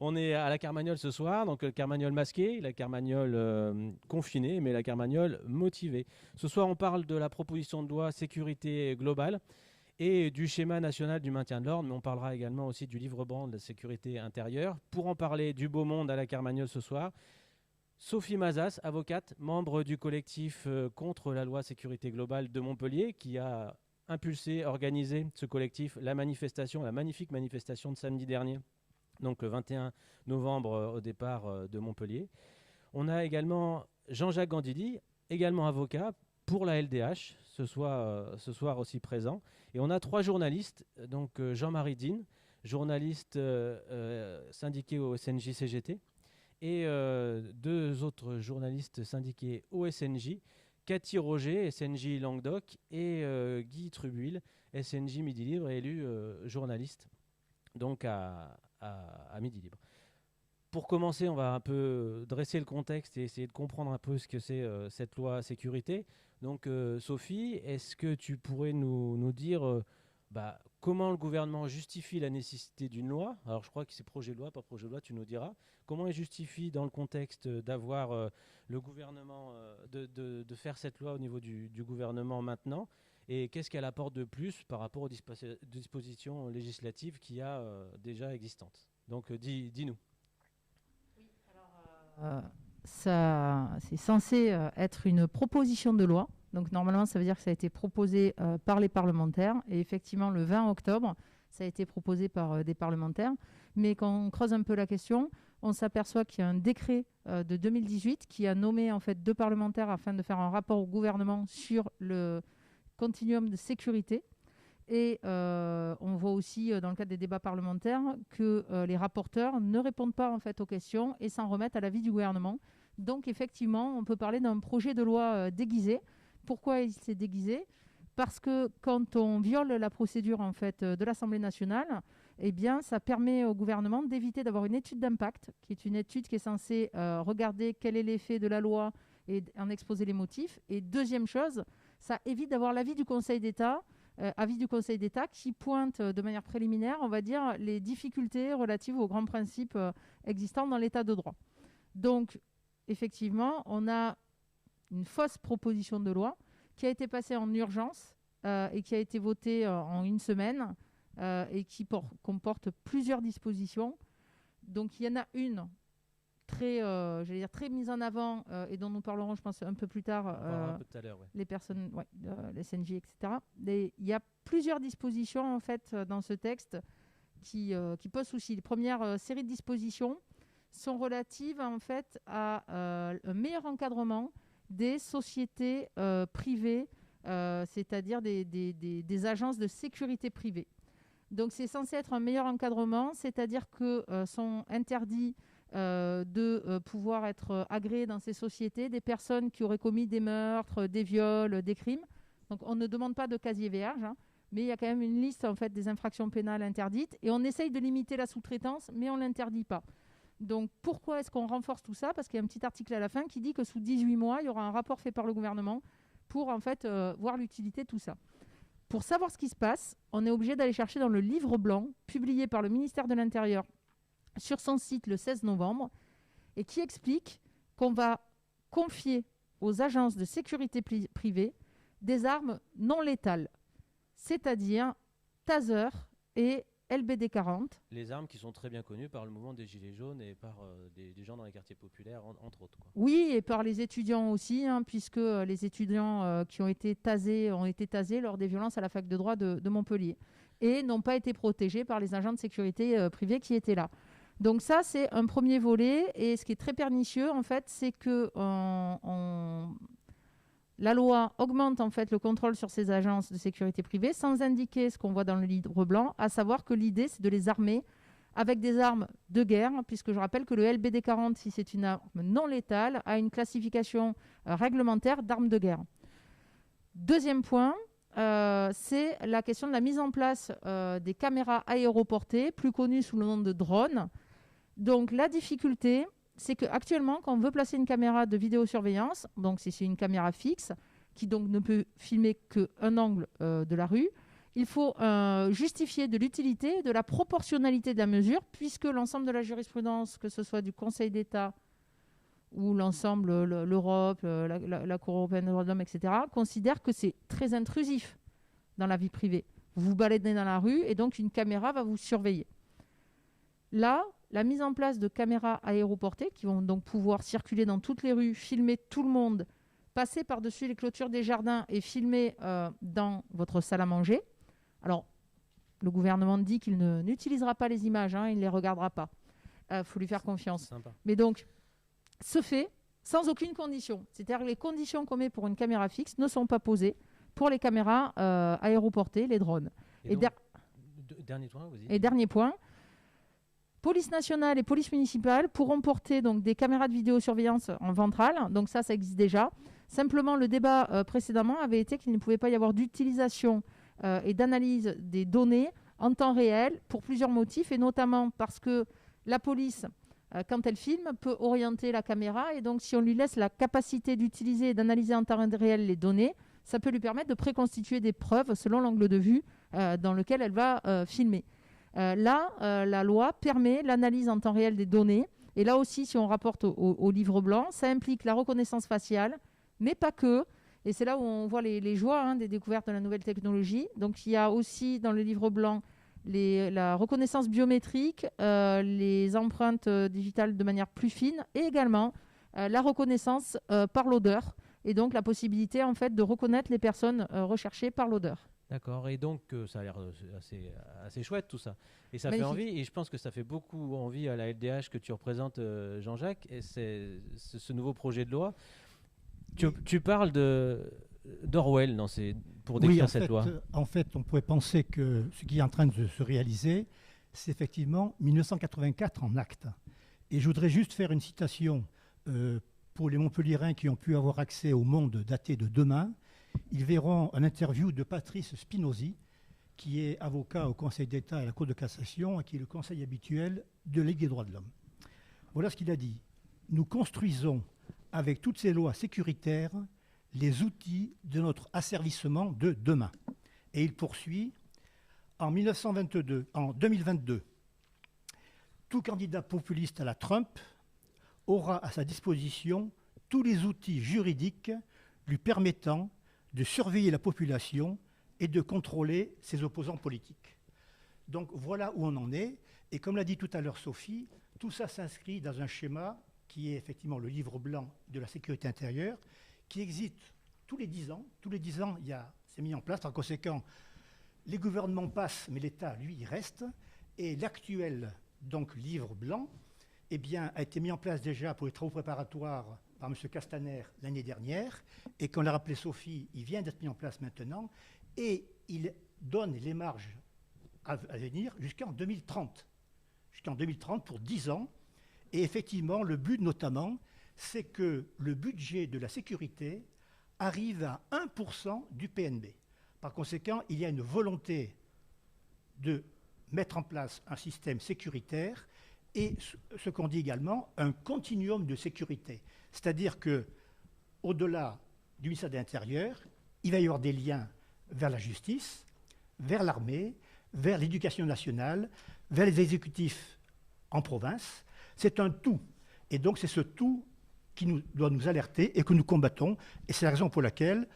On est à la Carmagnole ce soir, donc le Carmagnole masqué, la Carmagnole confinée, mais la Carmagnole motivée. Ce soir, on parle de la proposition de loi sécurité globale et du schéma national du maintien de l'ordre, mais on parlera également aussi du livre-blanc de la sécurité intérieure. Pour en parler du beau monde à la Carmagnole ce soir, Sophie Mazas, avocate, membre du collectif contre la loi sécurité globale de Montpellier, qui a impulsé, organisé ce collectif, la manifestation, la magnifique manifestation de samedi dernier, donc le 21 novembre au départ de Montpellier. On a également Jean-Jacques Gandili, également avocat pour la LDH, ce soir aussi présent. Et on a 3 journalistes, donc Jean-Marie Dean, journaliste syndiqué au SNJ-CGT, et 2 autres journalistes syndiqués au SNJ, Cathy Roger, SNJ Languedoc, et Guy Trubuil, SNJ Midi Libre, élu journaliste donc à Midi Libre. Pour commencer, on va un peu dresser le contexte et essayer de comprendre un peu ce que c'est cette loi sécurité. Donc Sophie, est-ce que tu pourrais nous dire comment le gouvernement justifie la nécessité d'une loi? Alors je crois que c'est projet de loi, pas projet de loi, tu nous diras. Comment il justifie dans le contexte d'avoir le gouvernement, de faire cette loi au niveau du gouvernement maintenant? Et qu'est-ce qu'elle apporte de plus par rapport aux dispositions législatives qu'il y a déjà existantes? Donc dis-nous. Euh, Ça, c'est censé être une proposition de loi. Donc normalement, ça veut dire que ça a été proposé par les parlementaires. Et effectivement, le 20 octobre, ça a été proposé par des parlementaires. Mais quand on creuse un peu la question, on s'aperçoit qu'il y a un décret de 2018 qui a nommé en fait 2 parlementaires afin de faire un rapport au gouvernement sur le continuum de sécurité. Et on voit aussi dans le cadre des débats parlementaires que les rapporteurs ne répondent pas en fait aux questions et s'en remettent à l'avis du gouvernement. Donc effectivement, on peut parler d'un projet de loi déguisé. Pourquoi il s'est déguisé? Parce que quand on viole la procédure en fait de l'Assemblée nationale, eh bien, ça permet au gouvernement d'éviter d'avoir une étude d'impact, qui est une étude qui est censée regarder quel est l'effet de la loi et en exposer les motifs. Et deuxième chose, ça évite d'avoir l'avis du Conseil d'État avis du Conseil d'État qui pointe de manière préliminaire, on va dire, les difficultés relatives aux grands principes existants dans l'État de droit. Donc, effectivement, on a une fausse proposition de loi qui a été passée en urgence et qui a été votée en une semaine et qui comporte plusieurs dispositions. Donc, il y en a une très, j'allais dire, très mise en avant et dont nous parlerons, je pense, un peu plus tard, On parlera un peu tout à l'heure, ouais. les personnes, ouais, les SNJ, etc. Il y a plusieurs dispositions en fait dans ce texte qui posent souci. Les premières séries de dispositions sont relatives en fait à un meilleur encadrement des sociétés privées, c'est-à-dire des agences de sécurité privée. Donc c'est censé être un meilleur encadrement, c'est-à-dire que sont interdits de pouvoir être agréés dans ces sociétés des personnes qui auraient commis des meurtres, des viols, des crimes. Donc on ne demande pas de casier vierge, hein, mais il y a quand même une liste en fait des infractions pénales interdites et on essaye de limiter la sous-traitance, mais on ne l'interdit pas. Donc pourquoi est-ce qu'on renforce tout ça? Parce qu'il y a un petit article à la fin qui dit que sous 18 mois, il y aura un rapport fait par le gouvernement pour en fait voir l'utilité de tout ça. Pour savoir ce qui se passe, on est obligé d'aller chercher dans le livre blanc publié par le ministère de l'Intérieur sur son site le 16 novembre et qui explique qu'on va confier aux agences de sécurité privée des armes non létales, c'est-à-dire taser et LBD 40. Les armes qui sont très bien connues par le mouvement des Gilets jaunes et par des gens dans les quartiers populaires, entre autres, quoi. Oui, et par les étudiants aussi, hein, puisque les étudiants qui ont été tasés lors des violences à la fac de droit de Montpellier et n'ont pas été protégés par les agents de sécurité privés qui étaient là. Donc ça, c'est un premier volet. Et ce qui est très pernicieux, en fait, c'est que la loi augmente en fait le contrôle sur ces agences de sécurité privée sans indiquer ce qu'on voit dans le livre blanc, à savoir que l'idée, c'est de les armer avec des armes de guerre, puisque je rappelle que le LBD 40, si c'est une arme non létale, a une classification réglementaire d'armes de guerre. Deuxième point, c'est la question de la mise en place des caméras aéroportées, plus connues sous le nom de drones. Donc la difficulté, c'est qu'actuellement, quand on veut placer une caméra de vidéosurveillance, donc si c'est une caméra fixe, qui donc ne peut filmer qu'un angle de la rue, il faut justifier de l'utilité et de la proportionnalité de la mesure, puisque l'ensemble de la jurisprudence, que ce soit du Conseil d'État ou l'ensemble, l'Europe, la Cour européenne des droits de l'homme, etc., considère que c'est très intrusif dans la vie privée. Vous vous baladez dans la rue et donc une caméra va vous surveiller. Là, la mise en place de caméras aéroportées qui vont donc pouvoir circuler dans toutes les rues, filmer tout le monde, passer par-dessus les clôtures des jardins et filmer dans votre salle à manger. Alors, le gouvernement dit qu'il n'utilisera pas les images, il ne les regardera pas. Faut lui faire confiance. Sympa. Mais donc, se fait sans aucune condition. C'est-à-dire que les conditions qu'on met pour une caméra fixe ne sont pas posées pour les caméras aéroportées, les drones. Dernier point, police nationale et police municipale pourront porter donc, des caméras de vidéosurveillance en ventrale. Donc ça existe déjà. Simplement, le débat précédemment avait été qu'il ne pouvait pas y avoir d'utilisation et d'analyse des données en temps réel pour plusieurs motifs, et notamment parce que la police, quand elle filme, peut orienter la caméra, et donc si on lui laisse la capacité d'utiliser et d'analyser en temps réel les données, ça peut lui permettre de préconstituer des preuves selon l'angle de vue dans lequel elle va filmer. Là, la loi permet l'analyse en temps réel des données, et là aussi, si on rapporte au livre blanc, ça implique la reconnaissance faciale, mais pas que. Et c'est là où on voit les joies des découvertes de la nouvelle technologie. Donc, il y a aussi dans le livre blanc la reconnaissance biométrique, les empreintes digitales de manière plus fine, et également la reconnaissance par l'odeur, et donc la possibilité en fait de reconnaître les personnes recherchées par l'odeur. D'accord, et donc ça a l'air assez chouette tout ça. Et ça Magnifique. fait envie, et je pense que ça fait beaucoup envie à la LDH que tu représentes, Jean-Jacques, et c'est ce nouveau projet de loi. Tu parles d'Orwell pour décrire cette loi. En fait, on pourrait penser que ce qui est en train de se réaliser, c'est effectivement 1984 en acte. Et je voudrais juste faire une citation pour les Montpelliérains qui ont pu avoir accès au Monde daté de demain. Ils verront une interview de Patrice Spinozzi, qui est avocat au Conseil d'État et à la Cour de cassation, et qui est le conseil habituel de la Ligue des droits de l'homme. Voilà ce qu'il a dit. Nous construisons avec toutes ces lois sécuritaires les outils de notre asservissement de demain. Et il poursuit, en 2022, tout candidat populiste à la Trump aura à sa disposition tous les outils juridiques lui permettant de surveiller la population et de contrôler ses opposants politiques. Donc voilà où on en est. Et comme l'a dit tout à l'heure Sophie, tout ça s'inscrit dans un schéma qui est effectivement le livre blanc de la sécurité intérieure, qui existe tous les 10 ans. Tous les 10 ans, c'est mis en place. En conséquent, les gouvernements passent, mais l'État, lui, il reste. Et l'actuel donc, livre blanc a été mis en place déjà pour les travaux préparatoires par M. Castaner l'année dernière. Et comme l'a rappelé Sophie, il vient d'être mis en place maintenant. Et il donne les marges à venir jusqu'en 2030. Jusqu'en 2030 pour 10 ans. Et effectivement, le but notamment, c'est que le budget de la sécurité arrive à 1% du PNB. Par conséquent, il y a une volonté de mettre en place un système sécuritaire et ce qu'on dit également, un continuum de sécurité. C'est-à-dire qu'au-delà du ministère de l'Intérieur, il va y avoir des liens vers la justice, vers l'armée, vers l'éducation nationale, vers les exécutifs en province. C'est un tout. Et donc, c'est ce tout qui doit nous alerter et que nous combattons. Et c'est la raison pour laquelle,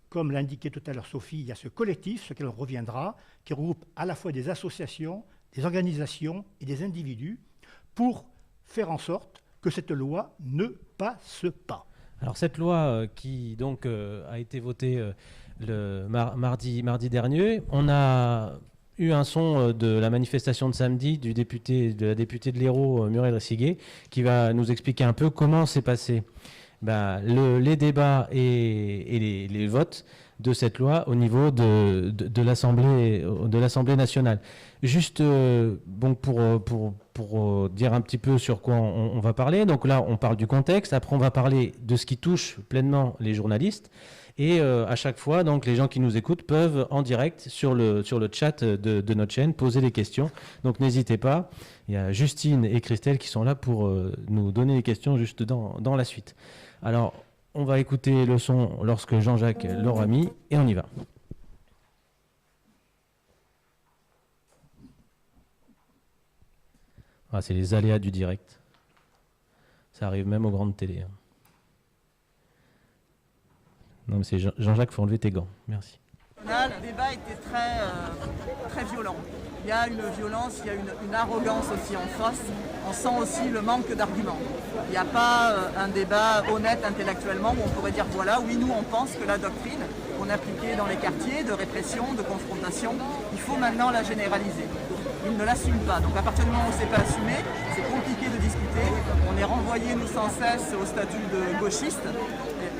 comme l'a indiqué tout à l'heure Sophie, il y a ce collectif, sur lequel on reviendra, qui regroupe à la fois des associations, des organisations et des individus pour faire en sorte que cette loi ne passe pas. Alors cette loi qui donc a été votée le mardi dernier, on a eu un son de la manifestation de samedi de la députée de l'Hérault, Muriel Ressiguet, qui va nous expliquer un peu comment s'est passé les débats et les votes de cette loi au niveau de l'Assemblée nationale. Juste pour dire un petit peu sur quoi on va parler. Donc là, on parle du contexte. Après, on va parler de ce qui touche pleinement les journalistes. Et à chaque fois, donc, les gens qui nous écoutent peuvent en direct sur le chat de notre chaîne poser des questions. Donc n'hésitez pas. Il y a Justine et Christelle qui sont là pour nous donner les questions juste dans la suite. Alors, on va écouter le son lorsque Jean-Jacques l'aura mis et on y va. Ah, c'est les aléas du direct. Ça arrive même aux grandes télés. Non, mais c'est Jean-Jacques, il faut enlever tes gants. Merci. Le débat était très violent. Il y a une violence, il y a une arrogance aussi en face. On sent aussi le manque d'arguments. Il n'y a pas un débat honnête intellectuellement où on pourrait dire voilà, oui, nous on pense que la doctrine qu'on appliquait dans les quartiers de répression, de confrontation, il faut maintenant la généraliser. Ils ne l'assument pas. Donc à partir du moment où ce n'est pas assumé, c'est compliqué de discuter. On est renvoyé nous sans cesse au statut de gauchiste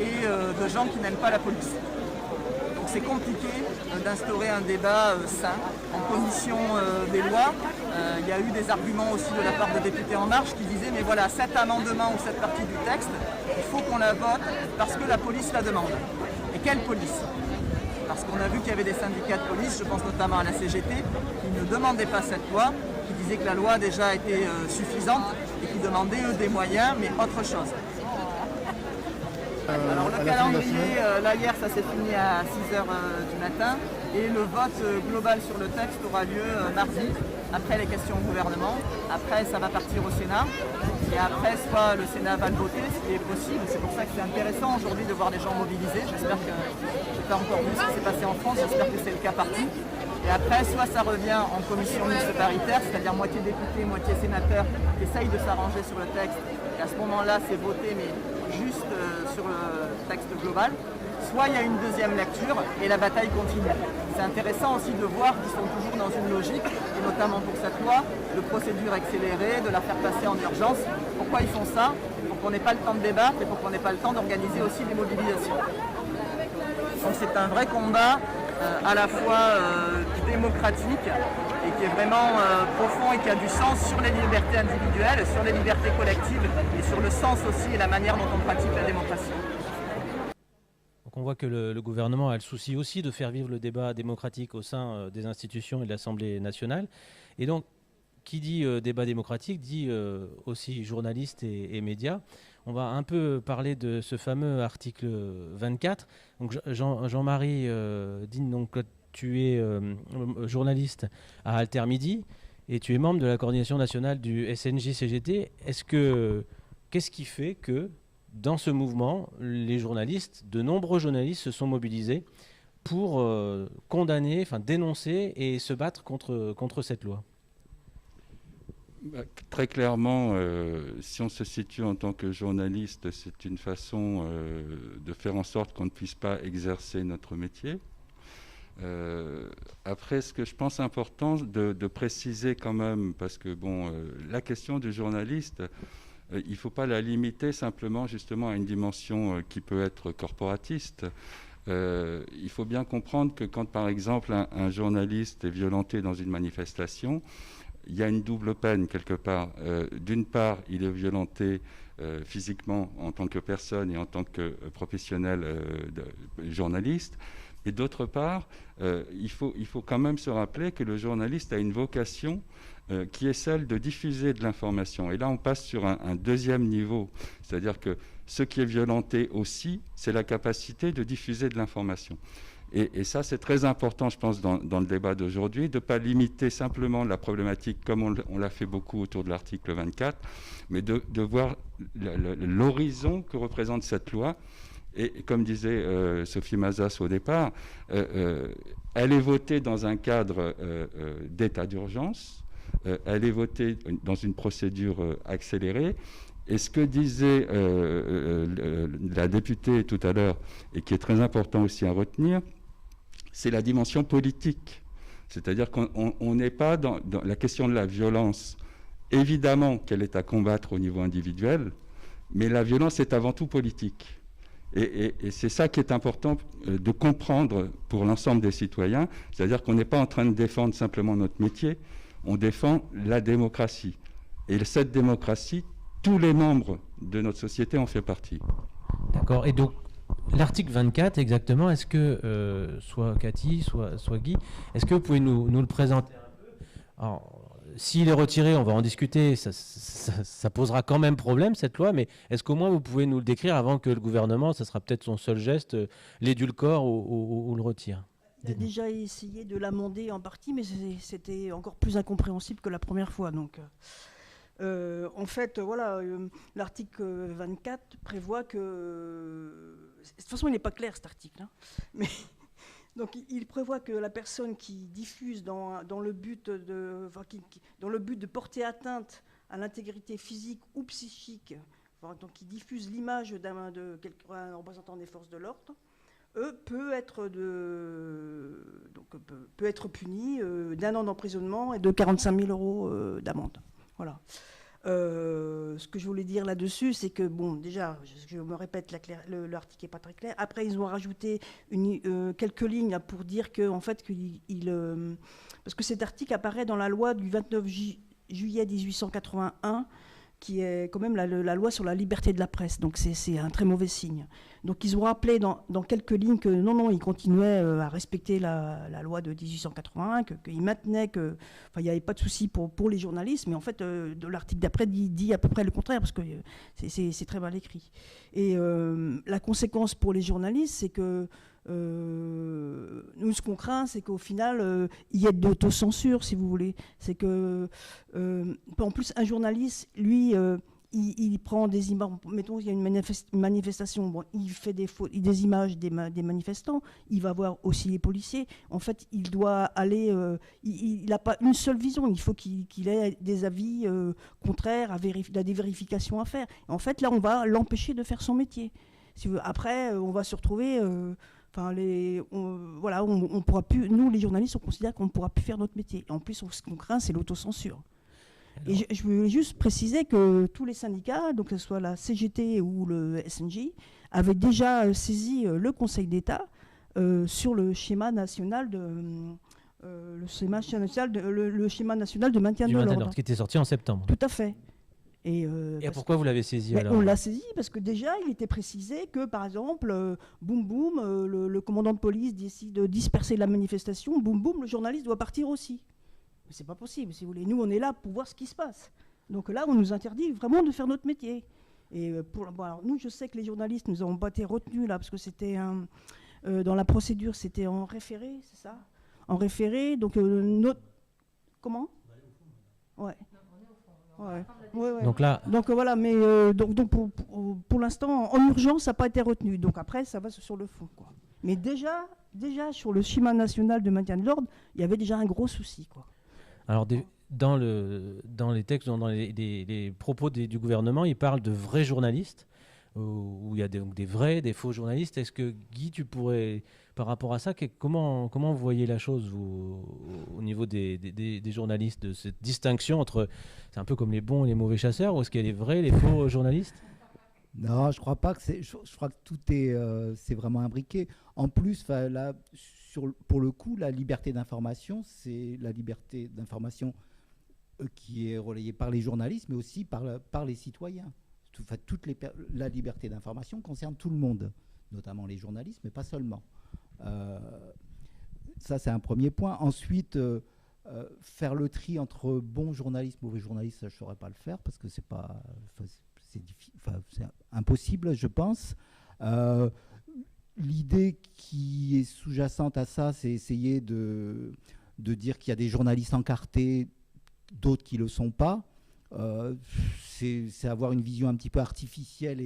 et de gens qui n'aiment pas la police. Donc c'est compliqué d'instaurer un débat sain. En commission des lois, il y a eu des arguments aussi de la part de députés En Marche qui disaient mais voilà, cet amendement ou cette partie du texte, il faut qu'on la vote parce que la police la demande. Et quelle police ? Parce qu'on a vu qu'il y avait des syndicats de police, je pense notamment à la CGT, qui ne demandaient pas cette loi, qui disaient que la loi déjà était suffisante et qui demandaient eux des moyens, mais autre chose. Alors le calendrier, là hier ça s'est fini à 6h du matin et le vote global sur le texte aura lieu mardi, après les questions au gouvernement. Après ça va partir au Sénat et après soit le Sénat va le voter, ce qui est possible. C'est pour ça que c'est intéressant aujourd'hui de voir les gens mobilisés. J'espère que je n'ai pas encore vu ce qui s'est passé en France, j'espère que c'est le cas partout. Et après, soit ça revient en commission mixte paritaire, c'est-à-dire moitié députés, moitié sénateurs, qui essayent de s'arranger sur le texte. Et à ce moment-là, c'est voté, mais juste sur le texte global. Soit il y a une deuxième lecture et la bataille continue. C'est intéressant aussi de voir qu'ils sont toujours dans une logique, et notamment pour cette loi, de procédure accélérée, de la faire passer en urgence. Pourquoi ils font ça? Pour qu'on n'ait pas le temps de débattre et pour qu'on n'ait pas le temps d'organiser aussi des mobilisations. Donc c'est un vrai combat à la fois démocratique et qui est vraiment profond et qui a du sens sur les libertés individuelles, sur les libertés collectives et sur le sens aussi et la manière dont on pratique la démocratie. Donc on voit que le gouvernement a le souci aussi de faire vivre le débat démocratique au sein des institutions et de l'Assemblée nationale. Et donc, qui dit débat démocratique dit aussi journalistes et médias. On va un peu parler de ce fameux article 24. Donc Jean-Marie Digne, donc, tu es journaliste à Alter Midi et tu es membre de la coordination nationale du SNJ-CGT. Qu'est-ce qui fait que dans ce mouvement, de nombreux journalistes se sont mobilisés pour condamner, dénoncer et se battre contre cette loi? Très clairement, si on se situe en tant que journaliste, c'est une façon de faire en sorte qu'on ne puisse pas exercer notre métier. Après, ce que je pense important de préciser quand même, parce que la question du journaliste, il ne faut pas la limiter simplement justement à une dimension qui peut être corporatiste. Il faut bien comprendre que quand par exemple un journaliste est violenté dans une manifestation, il y a une double peine quelque part. D'une part, il est violenté physiquement en tant que personne et en tant que professionnel journaliste. Et d'autre part, il faut quand même se rappeler que le journaliste a une vocation qui est celle de diffuser de l'information. Et là, on passe sur un deuxième niveau. C'est-à-dire que ce qui est violenté aussi, c'est la capacité de diffuser de l'information. Et ça, c'est très important, je pense, dans le débat d'aujourd'hui, de ne pas limiter simplement la problématique, comme on l'a fait beaucoup autour de l'article 24, mais de voir l'horizon que représente cette loi. Et comme disait Sophie Mazas au départ, elle est votée dans un cadre d'état d'urgence, elle est votée dans une procédure accélérée. Et ce que disait la députée tout à l'heure, et qui est très important aussi à retenir, c'est la dimension politique. C'est-à-dire qu'on n'est pas dans la question de la violence. Évidemment qu'elle est à combattre au niveau individuel, mais la violence est avant tout politique. Et c'est ça qui est important de comprendre pour l'ensemble des citoyens. C'est-à-dire qu'on n'est pas en train de défendre simplement notre métier, on défend la démocratie. Et cette démocratie, tous les membres de notre société en font partie. D'accord. Et donc, l'article 24, exactement, est-ce que, soit Cathy, soit Guy, est-ce que vous pouvez nous le présenter un peu? Alors, s'il est retiré, on va en discuter, ça posera quand même problème, cette loi, mais est-ce qu'au moins vous pouvez nous le décrire avant que le gouvernement, ça sera peut-être son seul geste, l'édulcore ou le retire? On a déjà essayé de l'amender en partie, mais c'était encore plus incompréhensible que la première fois. Donc, En fait, voilà, l'article 24 prévoit que... De toute façon, il n'est pas clair, cet article. Hein, mais donc, il prévoit que la personne qui diffuse dans le but de porter atteinte à l'intégrité physique ou psychique, donc qui diffuse l'image d'un représentant des forces de l'ordre, peut être puni d'1 an d'emprisonnement et de 45 000 € d'amende. Voilà. Ce que je voulais dire là-dessus, c'est que, bon, déjà, je me répète, l'article n'est pas très clair. Après, ils ont rajouté quelques lignes là, pour dire que, en fait, parce que cet article apparaît dans la loi du 29 juillet 1881, qui est quand même la loi sur la liberté de la presse. Donc c'est un très mauvais signe. Donc ils ont rappelé dans quelques lignes que non, ils continuaient à respecter la loi de 1881, qu'ils maintenaient il n'y avait pas de souci pour les journalistes, mais en fait, de l'article d'après dit à peu près le contraire, parce que c'est très mal écrit. Et la conséquence pour les journalistes, c'est que nous, ce qu'on craint, c'est qu'au final, il y ait de l'autocensure, si vous voulez. C'est que, en plus, un journaliste, lui, il prend des images. Mettons, il y a une manifestation. Bon, il fait des images des manifestants. Il va voir aussi les policiers. En fait, il doit aller. Il n'a pas une seule vision. Il faut qu'il ait des avis contraires, il a des vérifications à faire. Et en fait, là, on va l'empêcher de faire son métier. Après, on va se retrouver. On pourra plus. Nous, les journalistes, on considère qu'on ne pourra plus faire notre métier. Et en plus, ce qu'on craint, c'est l'autocensure. Et je voulais juste préciser que tous les syndicats, donc que ce soit la CGT ou le SNJ, avaient déjà saisi le Conseil d'État sur le schéma national de maintien de l'ordre, qui était sorti en septembre. Tout à fait. Et pourquoi vous l'avez saisi alors ? On l'a saisi parce que déjà, il était précisé que, par exemple, le commandant de police décide de disperser la manifestation, le journaliste doit partir aussi. Mais c'est pas possible, si vous voulez. Nous, on est là pour voir ce qui se passe. Donc là, on nous interdit vraiment de faire notre métier. Et alors, nous, je sais que les journalistes, nous n'avons pas été retenus là, parce que c'était dans la procédure, c'était en référé, c'est ça ? En référé, donc Comment ? Ouais. Ouais. Donc là, voilà, mais donc pour l'instant, en urgence, ça n'a pas été retenu. Donc après, ça va sur le fond, quoi. Mais déjà sur le schéma national de maintien de l'ordre, il y avait déjà un gros souci, quoi. Alors dans les textes, dans les propos du gouvernement, il parle de vrais journalistes, où il y a des vrais, des faux journalistes. Est-ce que Guy, tu pourrais, par rapport à ça, comment vous voyez la chose, vous, au niveau des journalistes, de cette distinction entre, c'est un peu comme les bons et les mauvais chasseurs, ou est-ce qu'il y a les vrais, les faux journalistes ? Non, je crois pas que c'est. Je crois que tout c'est vraiment imbriqué. En plus, là, pour le coup, la liberté d'information, c'est la liberté d'information qui est relayée par les journalistes, mais aussi par les citoyens. La liberté d'information concerne tout le monde, notamment les journalistes, mais pas seulement. Ça, c'est un premier point. Ensuite, faire le tri entre bons journalistes, mauvais journalistes, ça, je ne saurais pas le faire parce que c'est impossible, je pense. L'idée qui est sous-jacente à ça, c'est essayer de dire qu'il y a des journalistes encartés, d'autres qui ne le sont pas. C'est avoir une vision un petit peu artificielle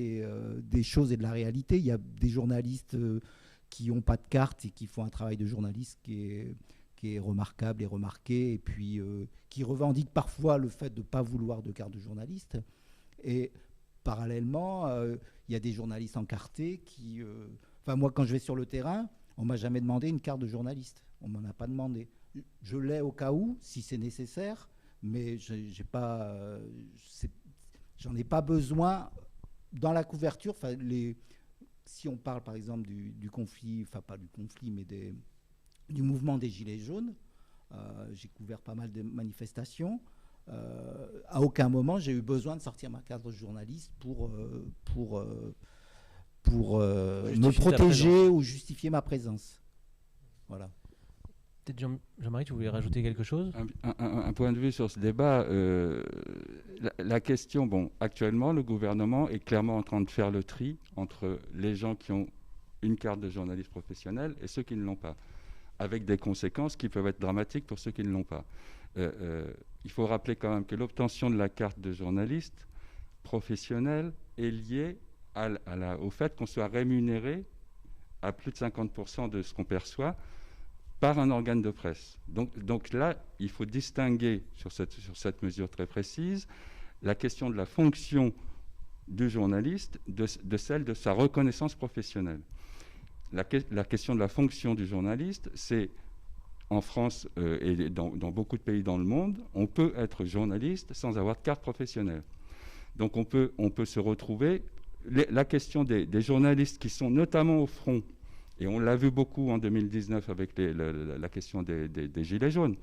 des choses et de la réalité. Il y a des journalistes qui n'ont pas de carte et qui font un travail de journaliste qui est remarquable et remarqué, et puis qui revendiquent parfois le fait de ne pas vouloir de carte de journaliste. Et parallèlement, il y a des journalistes encartés qui... moi, quand je vais sur le terrain, on ne m'a jamais demandé une carte de journaliste. On ne m'en a pas demandé. Je l'ai au cas où, si c'est nécessaire, mais j'en ai pas besoin dans la couverture. Si on parle, par exemple, du conflit, pas du conflit, mais du mouvement des Gilets jaunes, j'ai couvert pas mal de manifestations. À aucun moment j'ai eu besoin de sortir ma carte de journaliste pour me protéger ou justifier ma présence. Voilà. Peut-être Jean-Marie, tu voulais rajouter quelque chose ? Un point de vue sur ce débat. La question, actuellement, le gouvernement est clairement en train de faire le tri entre les gens qui ont une carte de journaliste professionnel et ceux qui ne l'ont pas, avec des conséquences qui peuvent être dramatiques pour ceux qui ne l'ont pas. il faut rappeler quand même que l'obtention de la carte de journaliste professionnel est liée au fait qu'on soit rémunéré à plus de 50% de ce qu'on perçoit par un organe de presse. Donc là, il faut distinguer sur cette mesure très précise la question de la fonction du journaliste de celle de sa reconnaissance professionnelle. La question de la fonction du journaliste, c'est en France et dans beaucoup de pays dans le monde, on peut être journaliste sans avoir de carte professionnelle. Donc on peut se retrouver... La question des journalistes qui sont notamment au front, et on l'a vu beaucoup en 2019 avec la question des Gilets jaunes,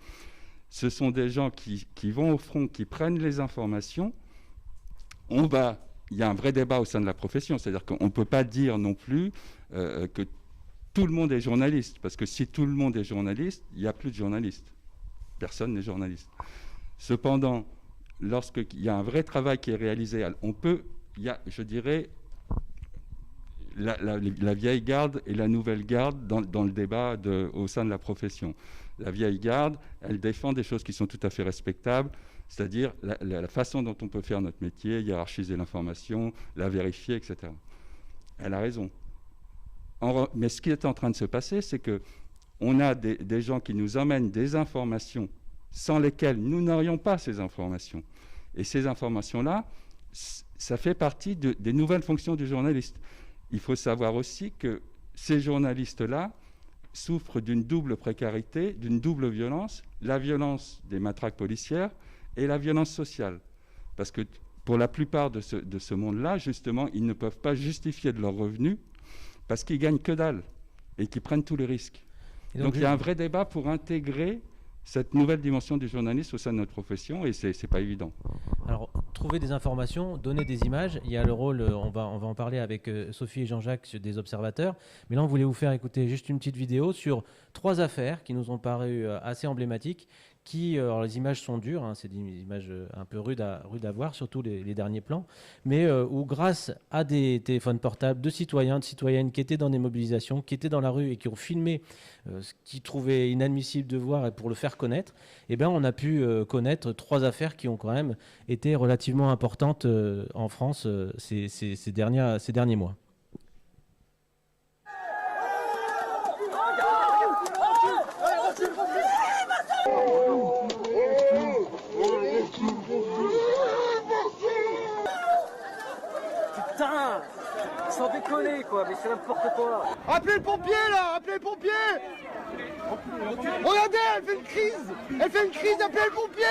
ce sont des gens qui vont au front, qui prennent les informations. Il y a un vrai débat au sein de la profession, c'est-à-dire qu'on ne peut pas dire non plus que tout le monde est journaliste, parce que si tout le monde est journaliste, il n'y a plus de journalistes. Personne n'est journaliste. Cependant, lorsqu'il y a un vrai travail qui est réalisé, il y a, je dirais, la vieille garde et la nouvelle garde dans le débat au sein de la profession. La vieille garde, elle défend des choses qui sont tout à fait respectables, c'est-à-dire la façon dont on peut faire notre métier, hiérarchiser l'information, la vérifier, etc. Elle a raison. Mais ce qui est en train de se passer, c'est qu'on a des gens qui nous emmènent des informations sans lesquelles nous n'aurions pas ces informations. Et ces informations-là, ça fait partie des nouvelles fonctions du journaliste. Il faut savoir aussi que ces journalistes-là souffrent d'une double précarité, d'une double violence, la violence des matraques policières et la violence sociale. Parce que pour la plupart de ce monde-là, justement, ils ne peuvent pas justifier de leurs revenus parce qu'ils gagnent que dalle et qu'ils prennent tous les risques. Donc il y a un vrai débat pour intégrer cette nouvelle dimension du journalisme au sein de notre profession, et c'est pas évident. Alors, trouver des informations, donner des images, il y a le rôle, on va en parler avec Sophie et Jean-Jacques des observateurs, mais là on voulait vous faire écouter juste une petite vidéo sur 3 affaires qui nous ont paru assez emblématiques, alors les images sont dures, hein, c'est des images un peu rudes à voir, surtout les derniers plans, mais où grâce à des téléphones portables de citoyens, de citoyennes qui étaient dans des mobilisations, qui étaient dans la rue et qui ont filmé ce qu'ils trouvaient inadmissible de voir et pour le faire connaître, eh ben, on a pu connaître 3 affaires qui ont quand même été relativement importantes en France ces derniers mois. Putain, sans déconner quoi, mais c'est n'importe quoi. Appelez le pompier là, appelez le pompier. Regardez, elle fait une crise, appelez le pompier.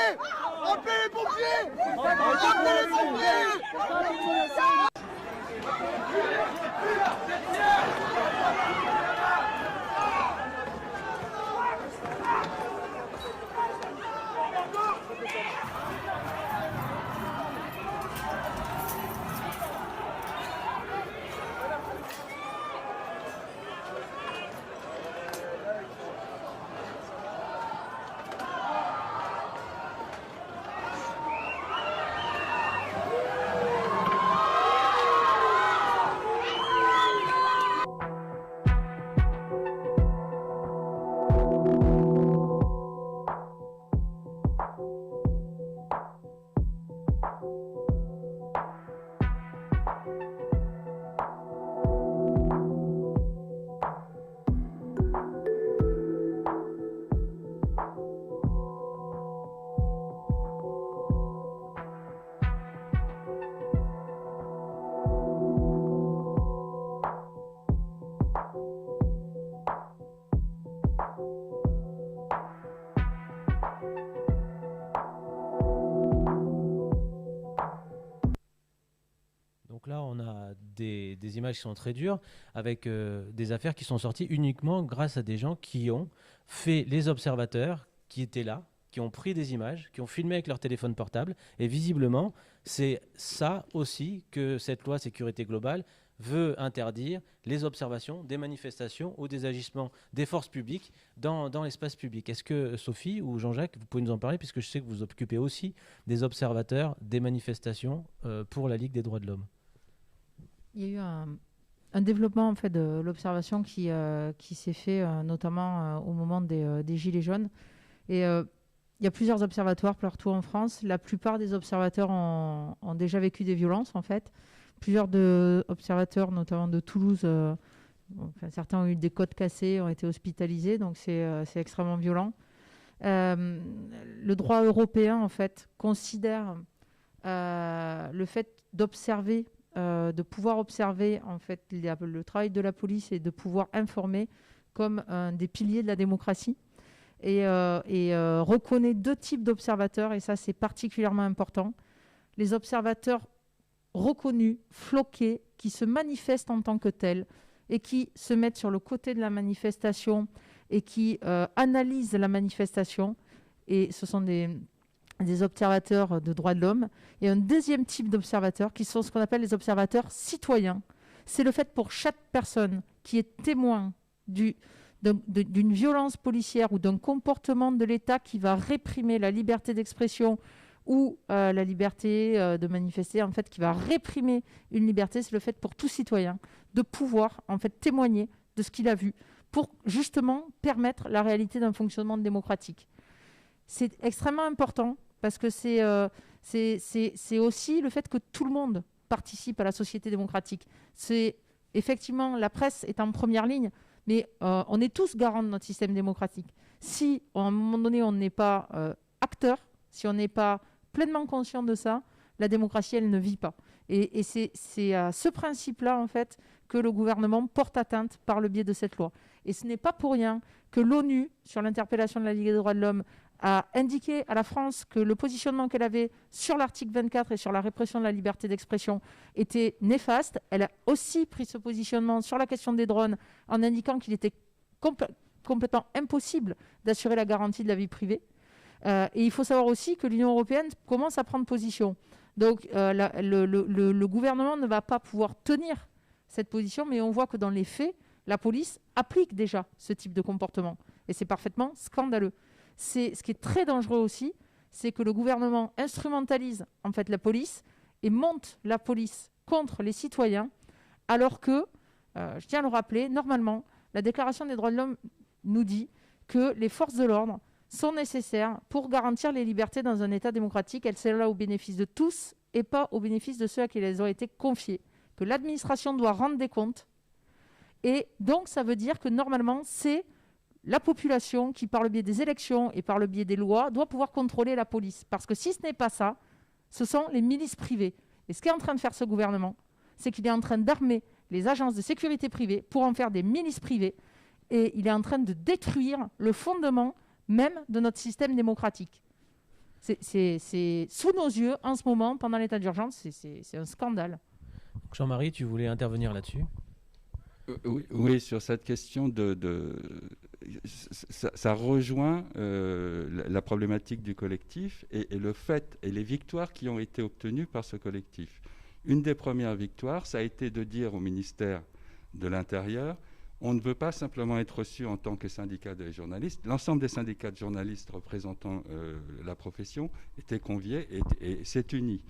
Appelez les pompiers. Appelez les pompiers. Donc là, on a des images qui sont très dures, avec des affaires qui sont sorties uniquement grâce à des gens qui ont fait les observateurs, qui étaient là, qui ont pris des images, qui ont filmé avec leur téléphone portable. Et visiblement, c'est ça aussi que cette loi sécurité globale veut interdire, les observations des manifestations ou des agissements des forces publiques dans l'espace public. Est-ce que Sophie ou Jean-Jacques, vous pouvez nous en parler, puisque je sais que vous occupez aussi des observateurs des manifestations pour la Ligue des droits de l'homme? Il y a eu un développement en fait, de l'observation qui s'est fait notamment au moment des Gilets jaunes. Et Il y a plusieurs observatoires partout en France. La plupart des observateurs ont déjà vécu des violences, en fait. Plusieurs observateurs, notamment de Toulouse, certains ont eu des côtes cassées, ont été hospitalisés, donc c'est extrêmement violent. Le droit européen, en fait, considère le fait d'observer, de pouvoir observer, en fait, le travail de la police et de pouvoir informer comme un des piliers de la démocratie. Et reconnaît 2 types d'observateurs, et ça, c'est particulièrement important. Les observateurs reconnus, floqués, qui se manifestent en tant que tels et qui se mettent sur le côté de la manifestation et qui analysent la manifestation. Et ce sont des observateurs de droits de l'homme. Et un deuxième type d'observateurs qui sont ce qu'on appelle les observateurs citoyens. C'est le fait pour chaque personne qui est témoin d'une violence policière ou d'un comportement de l'État qui va réprimer la liberté d'expression ou la liberté de manifester, en fait, qui va réprimer une liberté, c'est le fait pour tout citoyen de pouvoir, en fait, témoigner de ce qu'il a vu pour justement permettre la réalité d'un fonctionnement démocratique. C'est extrêmement important parce que c'est aussi le fait que tout le monde participe à la société démocratique. C'est effectivement, la presse est en première ligne, mais on est tous garants de notre système démocratique. Si, à un moment donné, on n'est pas acteur, si on n'est pas pleinement conscient de ça, la démocratie, elle ne vit pas. Et c'est à ce principe-là, en fait, que le gouvernement porte atteinte par le biais de cette loi. Et ce n'est pas pour rien que l'ONU, sur l'interpellation de la Ligue des droits de l'homme, a indiqué à la France que le positionnement qu'elle avait sur l'article 24 et sur la répression de la liberté d'expression était néfaste. Elle a aussi pris ce positionnement sur la question des drones en indiquant qu'il était complètement impossible d'assurer la garantie de la vie privée. Et il faut savoir aussi que l'Union européenne commence à prendre position. Donc le gouvernement ne va pas pouvoir tenir cette position, mais on voit que dans les faits, la police applique déjà ce type de comportement. Et c'est parfaitement scandaleux. Ce qui est très dangereux aussi, c'est que le gouvernement instrumentalise en fait la police et monte la police contre les citoyens, alors que, je tiens à le rappeler, normalement, la Déclaration des droits de l'homme nous dit que les forces de l'ordre sont nécessaires pour garantir les libertés dans un État démocratique. Elles sont là au bénéfice de tous et pas au bénéfice de ceux à qui elles ont été confiées. Que l'administration doit rendre des comptes. Et donc, ça veut dire que normalement, c'est la population qui, par le biais des élections et par le biais des lois, doit pouvoir contrôler la police. Parce que si ce n'est pas ça, ce sont les milices privées. Et ce qu'est en train de faire ce gouvernement, c'est qu'il est en train d'armer les agences de sécurité privées pour en faire des milices privées. Et il est en train de détruire le fondement même de notre système démocratique. C'est sous nos yeux, en ce moment, pendant l'état d'urgence, c'est un scandale. Jean-Marie, tu voulais intervenir là-dessus ? Oui, sur cette question ça rejoint la problématique du collectif et le fait et les victoires qui ont été obtenues par ce collectif. Une des premières victoires, ça a été de dire au ministère de l'Intérieur, on ne veut pas simplement être reçu en tant que syndicat des journalistes. L'ensemble des syndicats de journalistes représentant la profession étaient conviés et s'est uni.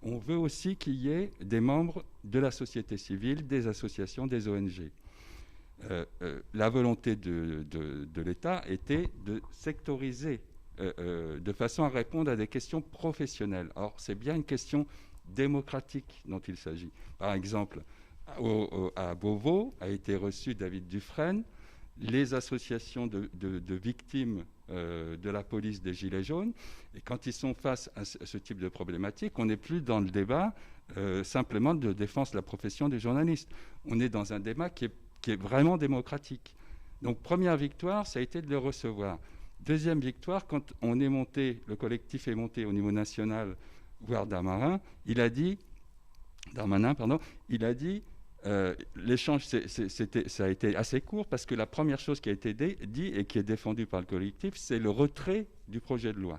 On veut aussi qu'il y ait des membres de la société civile, des associations, des ONG. La volonté de l'État était de sectoriser de façon à répondre à des questions professionnelles. Or, c'est bien une question démocratique dont il s'agit. Par exemple, à Beauvau a été reçu David Dufresne, les associations de victimes de la police des Gilets jaunes. Et quand ils sont face à ce type de problématique, on n'est plus dans le débat simplement de défense de la profession des journalistes. On est dans un débat qui est vraiment démocratique. Donc, première victoire, ça a été de le recevoir. Deuxième victoire, quand on est monté, le collectif est monté au niveau national, voire Darmanin, il a dit, l'échange, ça a été assez court parce que la première chose qui a été dit et qui est défendue par le collectif, c'est le retrait du projet de loi.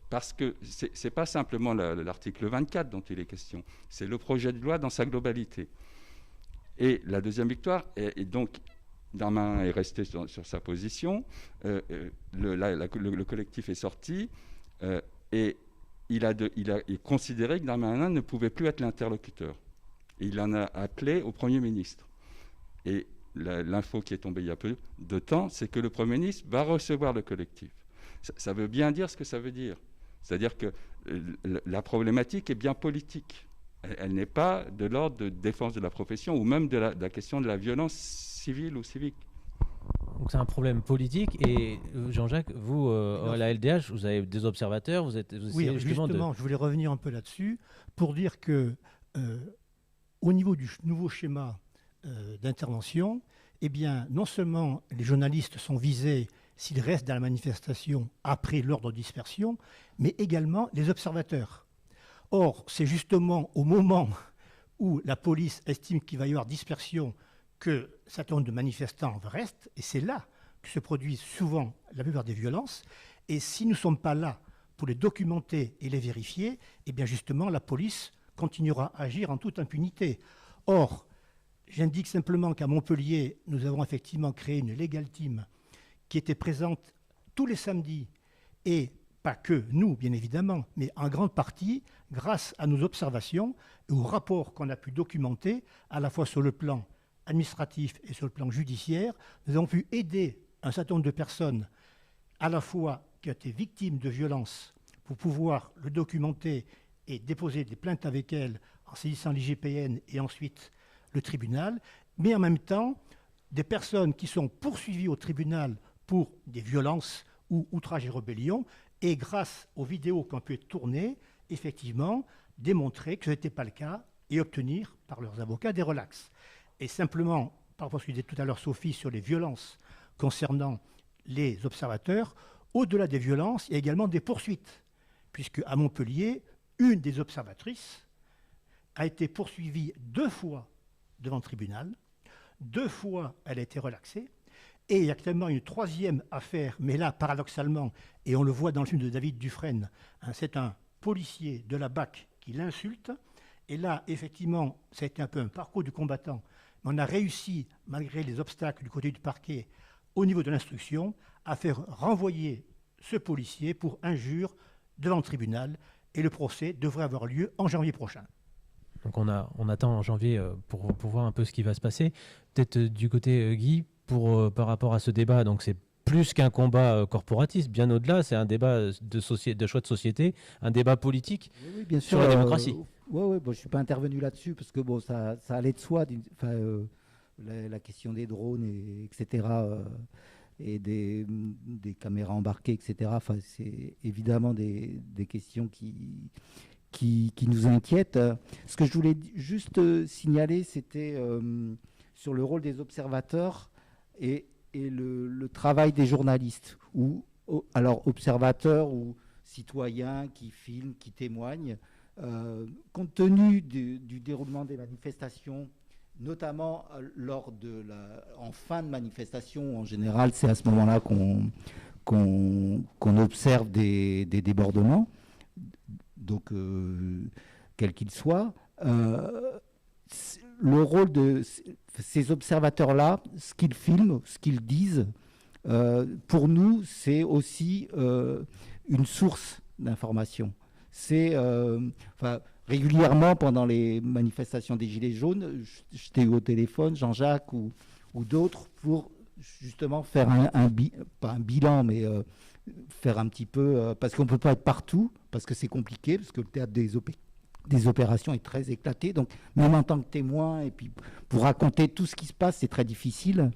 Parce que ce n'est pas simplement l'article 24 dont il est question, c'est le projet de loi dans sa globalité. Et la deuxième victoire, et donc Darmanin est resté sur sa position, le collectif est sorti et il a considéré que Darmanin ne pouvait plus être l'interlocuteur. Et il en a appelé au Premier ministre. Et l'info qui est tombée il y a peu de temps, c'est que le Premier ministre va recevoir le collectif. ça veut bien dire ce que ça veut dire. C'est-à-dire que la problématique est bien politique. Elle n'est pas de l'ordre de défense de la profession ou même de la question de la violence civile ou civique. Donc c'est un problème politique. Et Jean-Jacques, vous, à la LDH, vous avez des observateurs, vous oui, justement, je voulais revenir un peu là-dessus pour dire que au niveau du nouveau schéma d'intervention, eh bien, non seulement les journalistes sont visés s'ils restent dans la manifestation après l'ordre de dispersion, mais également les observateurs. Or, c'est justement au moment où la police estime qu'il va y avoir dispersion que un certain nombre de manifestants restent, et c'est là que se produisent souvent la plupart des violences. Et si nous ne sommes pas là pour les documenter et les vérifier, eh bien justement, la police continuera à agir en toute impunité. Or, j'indique simplement qu'à Montpellier, nous avons effectivement créé une Legal Team qui était présente tous les samedis, et pas que nous, bien évidemment, mais en grande partie grâce à nos observations et aux rapports qu'on a pu documenter, à la fois sur le plan administratif et sur le plan judiciaire. Nous avons pu aider un certain nombre de personnes, à la fois qui ont été victimes de violences, pour pouvoir le documenter et déposer des plaintes avec elles en saisissant l'IGPN et ensuite le tribunal, mais en même temps, des personnes qui sont poursuivies au tribunal pour des violences ou outrage et rébellion, et grâce aux vidéos qui ont pu être tournées, effectivement, démontrer que ce n'était pas le cas et obtenir par leurs avocats des relax. Et simplement, par rapport à ce que disait tout à l'heure Sophie sur les violences concernant les observateurs, au-delà des violences, il y a également des poursuites, puisque à Montpellier, une des observatrices a été poursuivie 2 fois devant le tribunal, 2 fois elle a été relaxée, et il y a actuellement une 3e affaire, mais là, paradoxalement, et on le voit dans le film de David Dufresne, c'est un policier de la BAC qui l'insulte, et là, effectivement, ça a été un peu un parcours du combattant, mais on a réussi, malgré les obstacles du côté du parquet, au niveau de l'instruction, à faire renvoyer ce policier pour injure devant le tribunal, et le procès devrait avoir lieu en janvier prochain. Donc on attend en janvier pour voir un peu ce qui va se passer. Peut-être du côté Guy, par rapport à ce débat, donc c'est plus qu'un combat corporatiste, bien au-delà, c'est un débat de choix de société, un débat politique oui, bien sûr, sur la démocratie. Oui, bon, je ne suis pas intervenu là-dessus parce que bon, ça allait de soi, la question des drones, etc., et des caméras embarquées, etc. C'est évidemment des questions qui nous inquiètent. Ce que je voulais juste signaler, c'était sur le rôle des observateurs et le travail des journalistes, alors observateurs ou citoyens qui filment, qui témoignent. Compte tenu du déroulement des manifestations, notamment en fin de manifestation, en général, c'est à ce moment-là qu'on observe des débordements, donc quels qu'ils soient. Le rôle de ces observateurs-là, ce qu'ils filment, ce qu'ils disent, pour nous, c'est aussi une source d'information. C'est régulièrement pendant les manifestations des Gilets jaunes, j'étais au téléphone, Jean-Jacques ou d'autres, pour justement faire pas un bilan, mais faire un petit peu, parce qu'on ne peut pas être partout, parce que c'est compliqué, parce que le théâtre des opérations est très éclaté, donc même en tant que témoin, et puis pour raconter tout ce qui se passe, c'est très difficile.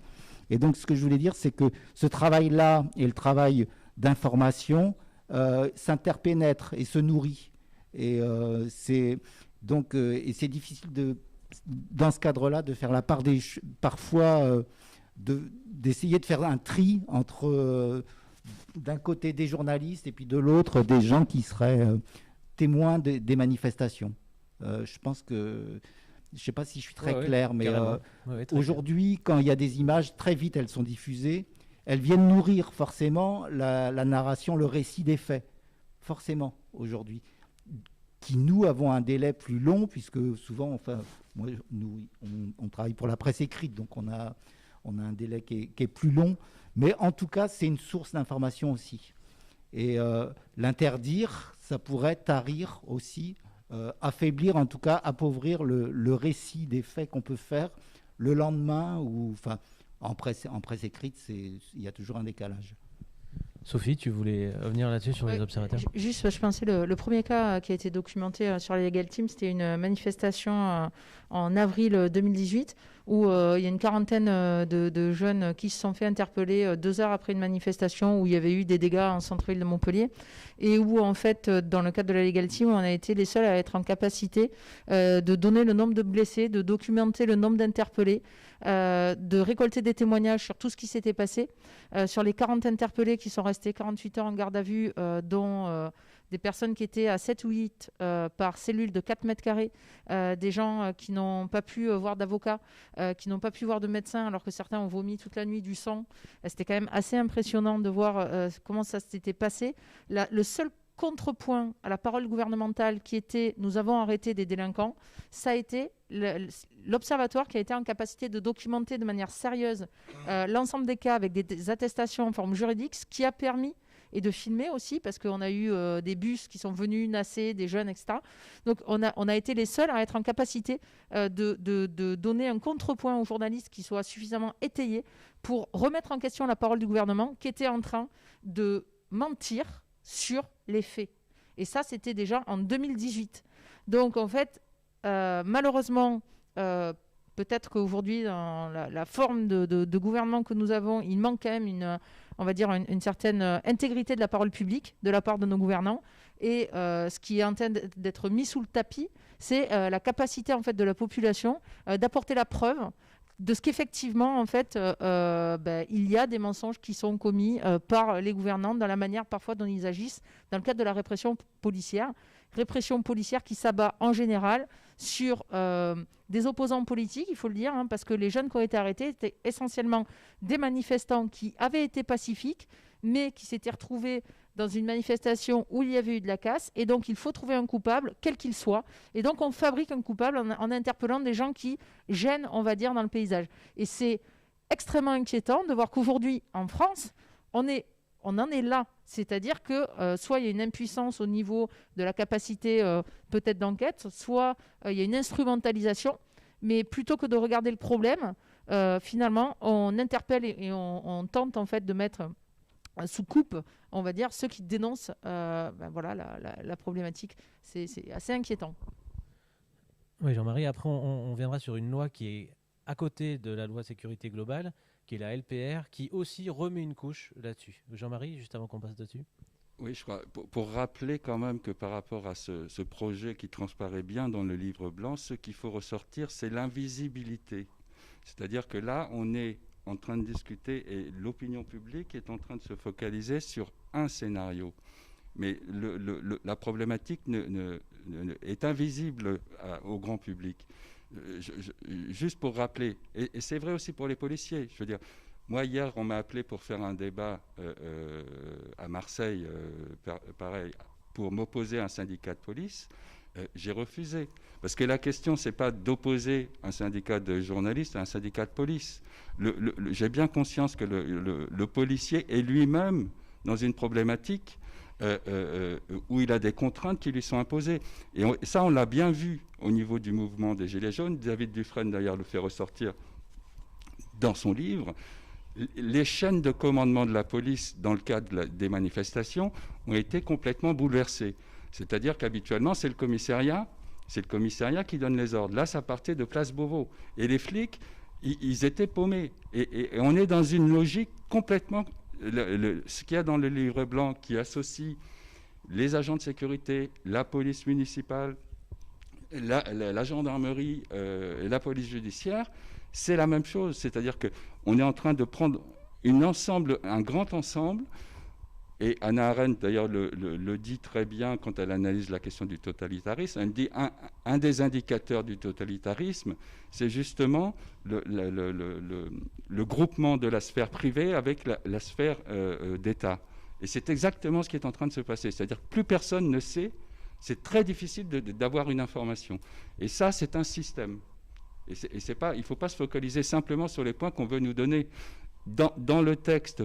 Et donc ce que je voulais dire, c'est que ce travail-là et le travail d'information s'interpénètrent et se nourrit. Et c'est difficile dans ce cadre-là de faire la part parfois d'essayer de faire un tri entre d'un côté des journalistes et puis de l'autre des gens qui seraient témoins des manifestations. Je pense que, je ne sais pas si je suis très clair, mais aujourd'hui, quand il y a des images, très vite elles sont diffusées, elles viennent nourrir forcément la narration, le récit des faits, forcément aujourd'hui, qui nous avons un délai plus long, puisque souvent, nous, on travaille pour la presse écrite, donc on a un délai qui est plus long, mais en tout cas, c'est une source d'information aussi. Et l'interdire, ça pourrait tarir aussi, affaiblir, en tout cas, appauvrir le récit des faits qu'on peut faire le lendemain, ou en presse écrite, il y a toujours un décalage. Sophie, tu voulais venir là-dessus sur les observateurs? Juste, je pensais le premier cas qui a été documenté sur la Legal Team, c'était une manifestation en avril 2018 où il y a une quarantaine de jeunes qui se sont fait interpeller 2 heures après une manifestation où il y avait eu des dégâts en centre-ville de Montpellier et où en fait, dans le cadre de la Legal Team, on a été les seuls à être en capacité de donner le nombre de blessés, de documenter le nombre d'interpellés, de récolter des témoignages sur tout ce qui s'était passé, sur les 40 interpellés qui sont restés 48 heures en garde à vue, dont des personnes qui étaient à 7 ou 8 par cellule de 4 mètres carrés, des gens qui n'ont pas pu voir d'avocat, qui n'ont pas pu voir de médecin alors que certains ont vomi toute la nuit du sang. C'était quand même assez impressionnant de voir comment ça s'était passé. Le seul contrepoint à la parole gouvernementale qui était « nous avons arrêté des délinquants », ça a été l'observatoire qui a été en capacité de documenter de manière sérieuse l'ensemble des cas avec des attestations en forme juridique, ce qui a permis, et de filmer aussi, parce qu'on a eu des bus qui sont venus nasser, des jeunes, etc. Donc on a été les seuls à être en capacité de donner un contrepoint aux journalistes qui soit suffisamment étayé pour remettre en question la parole du gouvernement qui était en train de mentir sur les faits. Et ça, c'était déjà en 2018. Donc en fait, malheureusement, peut-être qu'aujourd'hui, dans la forme de gouvernement que nous avons, il manque quand même une certaine intégrité de la parole publique de la part de nos gouvernants. Et ce qui est en train d'être mis sous le tapis, c'est la capacité en fait, de la population d'apporter la preuve de ce qu'effectivement, en fait, il y a des mensonges qui sont commis par les gouvernants dans la manière parfois dont ils agissent dans le cadre de la répression policière. Répression policière qui s'abat en général sur des opposants politiques, il faut le dire, parce que les jeunes qui ont été arrêtés étaient essentiellement des manifestants qui avaient été pacifiques, mais qui s'étaient retrouvés dans une manifestation où il y avait eu de la casse, et donc il faut trouver un coupable, quel qu'il soit. Et donc on fabrique un coupable en interpellant des gens qui gênent, on va dire, dans le paysage. Et c'est extrêmement inquiétant de voir qu'aujourd'hui, en France, on en est là. C'est-à-dire que soit il y a une impuissance au niveau de la capacité peut-être d'enquête, soit il y a une instrumentalisation, mais plutôt que de regarder le problème, finalement, on interpelle et on tente en fait de mettre sous coupe, on va dire, ceux qui dénoncent la problématique. C'est assez inquiétant. Oui, Jean-Marie, après on viendra sur une loi qui est à côté de la loi sécurité globale, qui est la LPR, qui aussi remet une couche là-dessus. Jean-Marie, juste avant qu'on passe dessus. Oui, je crois. Pour rappeler quand même que par rapport à ce projet qui transparaît bien dans le livre blanc, ce qu'il faut ressortir, c'est l'invisibilité. C'est-à-dire que là, on est en train de discuter et l'opinion publique est en train de se focaliser sur un scénario. Mais la problématique est invisible au grand public. Juste pour rappeler, et c'est vrai aussi pour les policiers, je veux dire, moi hier on m'a appelé pour faire un débat à Marseille, pareil, pour m'opposer à un syndicat de police, j'ai refusé. Parce que la question, c'est pas d'opposer un syndicat de journalistes à un syndicat de police. J'ai bien conscience que le policier est lui-même dans une problématique où il a des contraintes qui lui sont imposées. Et ça, on l'a bien vu au niveau du mouvement des Gilets jaunes. David Dufresne, d'ailleurs, le fait ressortir dans son livre. Les chaînes de commandement de la police, dans le cadre des manifestations, ont été complètement bouleversées. C'est-à-dire qu'habituellement, c'est le commissariat qui donne les ordres. Là, ça partait de Place Beauvau. Et les flics, ils étaient paumés. Et on est dans une logique complètement... ce qu'il y a dans le livre blanc qui associe les agents de sécurité, la police municipale, la gendarmerie et la police judiciaire, c'est la même chose. C'est-à-dire qu'on est en train de prendre un grand ensemble, et Hannah Arendt d'ailleurs le dit très bien quand elle analyse la question du totalitarisme. Elle dit un des indicateurs du totalitarisme, c'est justement le groupement de la sphère privée avec la sphère d'État. Et c'est exactement ce qui est en train de se passer. C'est-à-dire que plus personne ne sait, c'est très difficile d'avoir une information. Et ça, c'est un système. Et il ne faut pas se focaliser simplement sur les points qu'on veut nous donner. Dans le texte,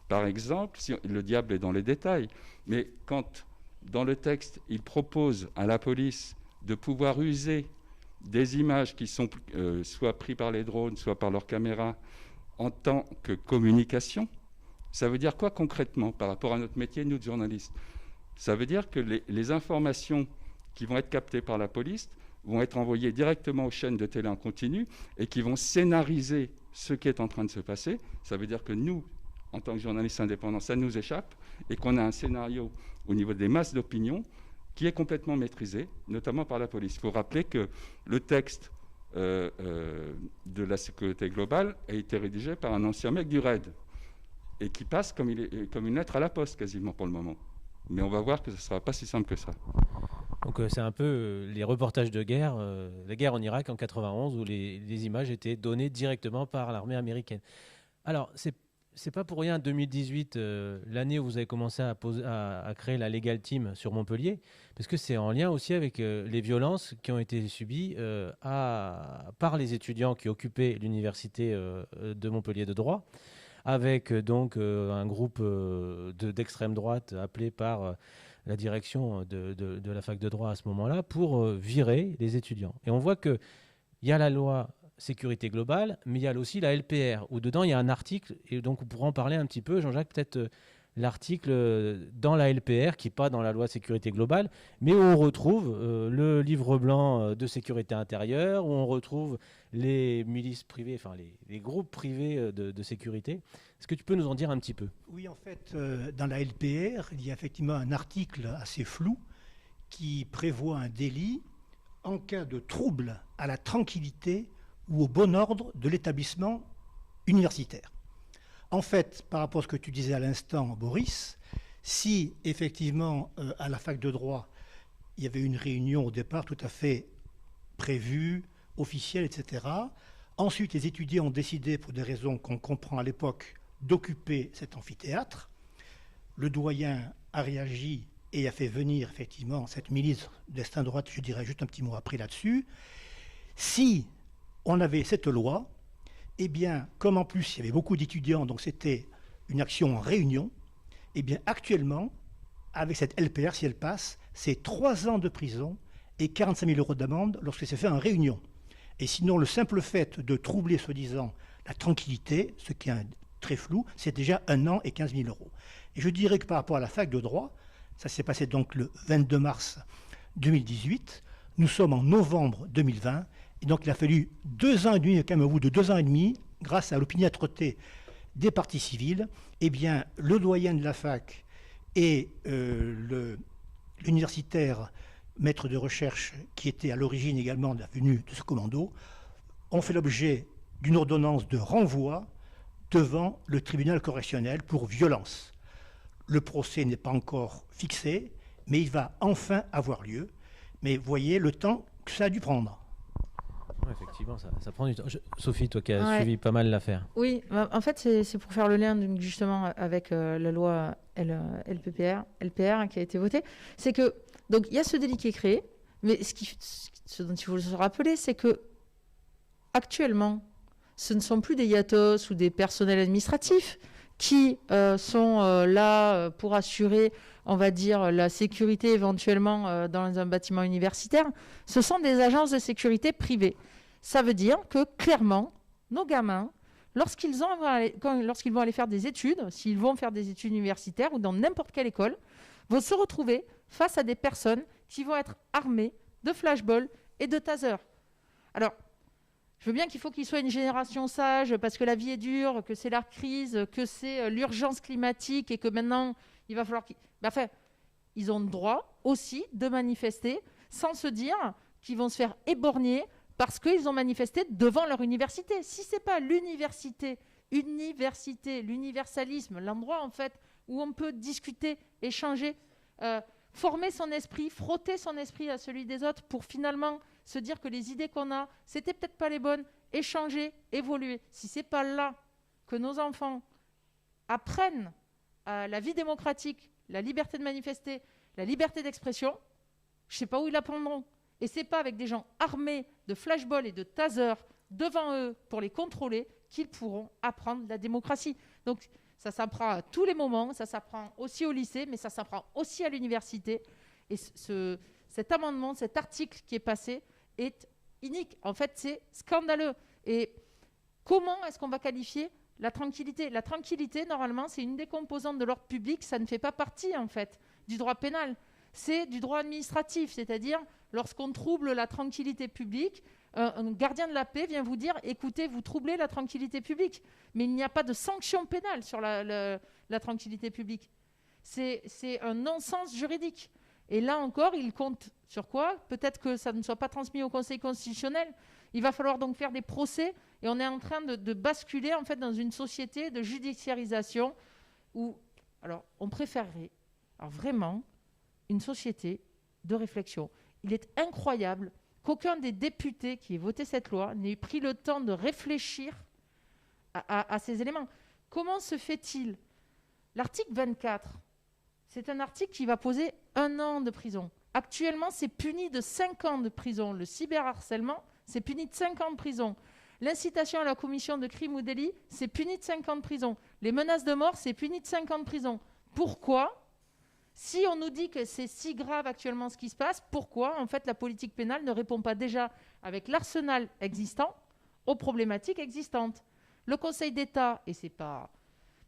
par exemple, le diable est dans les détails, mais quand, dans le texte, il propose à la police de pouvoir user des images qui sont soit prises par les drones, soit par leurs caméras, en tant que communication, Ça veut dire quoi concrètement par rapport à notre métier, nous, de journalistes? Ça veut dire que les informations qui vont être captées par la police vont être envoyées directement aux chaînes de télé en continu et qui vont scénariser ce qui est en train de se passer. Ça veut dire que nous, en tant que journalistes indépendants, ça nous échappe et qu'on a un scénario au niveau des masses d'opinion qui est complètement maîtrisé, notamment par la police. Il faut rappeler que le texte de la sécurité globale a été rédigé par un ancien mec du RAID et qui passe comme une lettre à la poste quasiment pour le moment. Mais on va voir que ce ne sera pas si simple que ça. Donc c'est un peu les reportages de guerre, la guerre en Irak en 91, où les images étaient données directement par l'armée américaine. Alors, c'est pas pour rien 2018, l'année où vous avez commencé à créer la Legal Team sur Montpellier, parce que c'est en lien aussi avec les violences qui ont été subies par les étudiants qui occupaient l'université de Montpellier de droit, avec donc un groupe d'extrême droite appelé par la direction de la fac de droit à ce moment-là pour virer les étudiants. Et on voit qu'il y a la loi sécurité globale, mais il y a aussi la LPR, où dedans il y a un article, et donc on pourra en parler un petit peu, Jean-Jacques, peut-être l'article dans la LPR, qui n'est pas dans la loi sécurité globale, mais où on retrouve le livre blanc de sécurité intérieure, où on retrouve les milices privées, enfin les groupes privés de sécurité. Est-ce que tu peux nous en dire un petit peu? Oui, en fait, dans la LPR, il y a effectivement un article assez flou qui prévoit un délit en cas de trouble à la tranquillité ou au bon ordre de l'établissement universitaire. En fait, par rapport à ce que tu disais à l'instant, Boris, si effectivement à la fac de droit, il y avait une réunion au départ tout à fait prévue, officielle, etc., ensuite les étudiants ont décidé, pour des raisons qu'on comprend à l'époque, d'occuper cet amphithéâtre, le doyen a réagi et a fait venir effectivement cette milice d'extrême droite, je dirais juste un petit mot après là-dessus. Si on avait cette loi, eh bien, comme en plus il y avait beaucoup d'étudiants, donc c'était une action en réunion, eh bien actuellement, avec cette LPR, si elle passe, c'est 3 ans de prison et 45 000 € d'amende lorsque c'est fait en réunion. Et sinon, le simple fait de troubler, soi-disant, la tranquillité, ce qui est très flou, c'est déjà 1 an et 15 000 €. Et je dirais que par rapport à la fac de droit, ça s'est passé donc le 22 mars 2018, nous sommes en novembre 2020, et donc il a fallu 2 ans et demi, quand même au bout de 2 ans et demi, grâce à l'opiniâtreté des partis civils, eh bien, le doyen de la fac et l'universitaire maître de recherche qui était à l'origine également de la venue de ce commando ont fait l'objet d'une ordonnance de renvoi devant le tribunal correctionnel pour violence. Le procès n'est pas encore fixé, mais il va enfin avoir lieu. Mais voyez le temps que ça a dû prendre. Ouais, effectivement, ça prend du temps. Sophie, toi qui as suivi pas mal l'affaire. Oui, en fait, c'est pour faire le lien justement avec la loi LPR qui a été votée. C'est que, donc, il y a ce délit qui est créé, mais ce dont il faut se rappeler, c'est que actuellement, ce ne sont plus des yatos ou des personnels administratifs qui sont là pour assurer, on va dire, la sécurité éventuellement dans un bâtiment universitaire. Ce sont des agences de sécurité privées. Ça veut dire que, clairement, nos gamins, lorsqu'ils vont aller faire des études, s'ils vont faire des études universitaires ou dans n'importe quelle école, vont se retrouver face à des personnes qui vont être armées de flashballs et de tasers. Alors, je veux bien qu'il faut qu'ils soient une génération sage parce que la vie est dure, que c'est la crise, que c'est l'urgence climatique et que maintenant, il va falloir qu'ils... Enfin, ils ont le droit aussi de manifester sans se dire qu'ils vont se faire éborgner parce qu'ils ont manifesté devant leur université. Si ce n'est pas l'université, l'universalisme, l'endroit en fait où on peut discuter, échanger, former son esprit, frotter son esprit à celui des autres pour finalement se dire que les idées qu'on a, c'était peut-être pas les bonnes, échanger, évoluer. Si c'est pas là que nos enfants apprennent la vie démocratique, la liberté de manifester, la liberté d'expression, je sais pas où ils l'apprendront. Et c'est pas avec des gens armés de flashballs et de tasers devant eux pour les contrôler qu'ils pourront apprendre la démocratie. Donc ça s'apprend à tous les moments, ça s'apprend aussi au lycée, mais ça s'apprend aussi à l'université. Et cet amendement, cet article qui est passé est inique. En fait, c'est scandaleux. Et comment est-ce qu'on va qualifier La tranquillité, normalement, c'est une des composantes de l'ordre public. Ça ne fait pas partie, en fait, du droit pénal. C'est du droit administratif, c'est-à-dire lorsqu'on trouble la tranquillité publique, un gardien de la paix vient vous dire « Écoutez, vous troublez la tranquillité publique ». Mais il n'y a pas de sanction pénale sur la tranquillité publique. C'est un non-sens juridique. Et là encore, il compte sur quoi ? Peut-être que ça ne soit pas transmis au Conseil constitutionnel. Il va falloir donc faire des procès et on est en train de basculer en fait dans une société de judiciarisation où, alors, on préférerait vraiment une société de réflexion. Il est incroyable qu'aucun des députés qui ait voté cette loi n'ait pris le temps de réfléchir à ces éléments. Comment se fait-il ? L'article 24, c'est un article qui va poser 1 an de prison. Actuellement, c'est puni de 5 ans de prison. Le cyberharcèlement, c'est puni de 5 ans de prison. L'incitation à la commission de crime ou délit, c'est puni de 5 ans de prison. Les menaces de mort, c'est puni de 5 ans de prison. Pourquoi ? Si on nous dit que c'est si grave actuellement ce qui se passe, pourquoi en fait la politique pénale ne répond pas déjà avec l'arsenal existant aux problématiques existantes ? Le Conseil d'État, et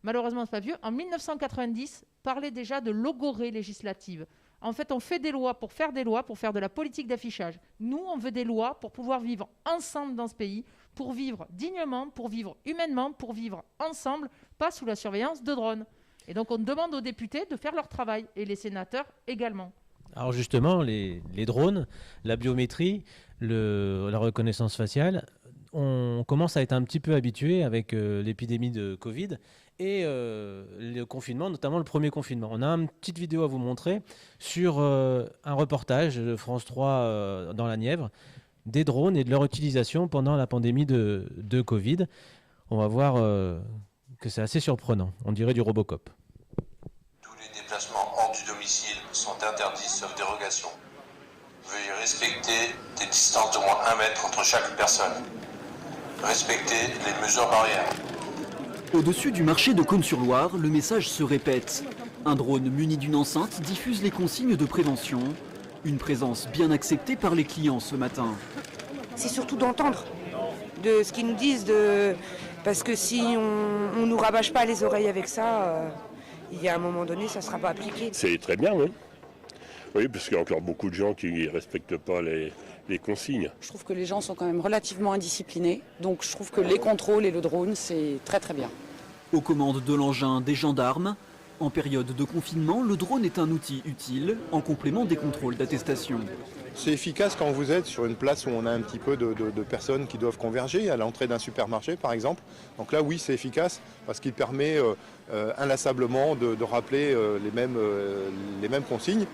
malheureusement c'est pas vieux, en 1990 parlait déjà de logorrhée législative. En fait, on fait des lois, pour faire de la politique d'affichage. Nous, on veut des lois pour pouvoir vivre ensemble dans ce pays, pour vivre dignement, pour vivre humainement, pour vivre ensemble, pas sous la surveillance de drones. Et donc, on demande aux députés de faire leur travail, et les sénateurs également. Alors justement, les drones, la biométrie, la reconnaissance faciale, on commence à être un petit peu habitué avec l'épidémie de Covid et le confinement, notamment le premier confinement. On a une petite vidéo à vous montrer sur un reportage de France 3 dans la Nièvre, des drones et de leur utilisation pendant la pandémie de Covid. On va voir que c'est assez surprenant. On dirait du Robocop. Tous les déplacements hors du domicile sont interdits sauf dérogation. Veuillez respecter des distances d'au moins 1 mètre entre chaque personne. Respectez les mesures barrières. Au-dessus du marché de Cosne-sur-Loire, le message se répète. Un drone muni d'une enceinte diffuse les consignes de prévention. Une présence bien acceptée par les clients ce matin. C'est surtout d'entendre de ce qu'ils nous disent, parce que si on ne nous rabâche pas les oreilles avec ça, il y a un moment donné, ça ne sera pas appliqué. C'est très bien, oui. Oui, parce qu'il y a encore beaucoup de gens qui ne respectent pas les consignes. Je trouve que les gens sont quand même relativement indisciplinés, donc je trouve que les contrôles et le drone, c'est très très bien. Aux commandes de l'engin des gendarmes, en période de confinement, le drone est un outil utile en complément des contrôles d'attestation. C'est efficace quand vous êtes sur une place où on a un petit peu de personnes qui doivent converger, à l'entrée d'un supermarché par exemple. Donc là, oui, c'est efficace parce qu'il permet inlassablement de rappeler les mêmes consignes.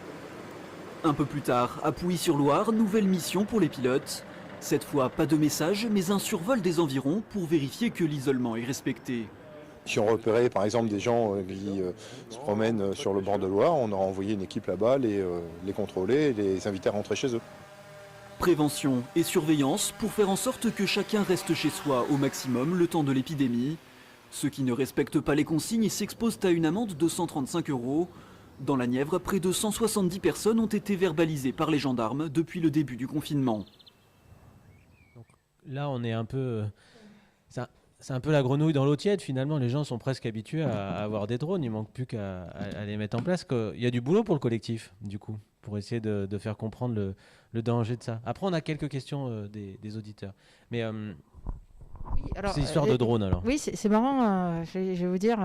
Un peu plus tard, à Pouilly-sur-Loire, nouvelle mission pour les pilotes. Cette fois, pas de message, mais un survol des environs pour vérifier que l'isolement est respecté. Si on repérait par exemple des gens qui se promènent sur le bord de Loire, on aura envoyé une équipe là-bas, les contrôler et les inviter à rentrer chez eux. Prévention et surveillance pour faire en sorte que chacun reste chez soi au maximum le temps de l'épidémie. Ceux qui ne respectent pas les consignes s'exposent à une amende de 135 €. Dans la Nièvre, près de 170 personnes ont été verbalisées par les gendarmes depuis le début du confinement. Donc, là, on est un peu... C'est un peu la grenouille dans l'eau tiède, finalement. Les gens sont presque habitués à avoir des drones. Il ne manque plus qu'à les mettre en place. Il y a du boulot pour le collectif, du coup, pour essayer de faire comprendre le danger de ça. Après, on a quelques questions des auditeurs. Mais oui, alors, c'est l'histoire de drone, alors. Oui, c'est marrant. Je vais vous dire...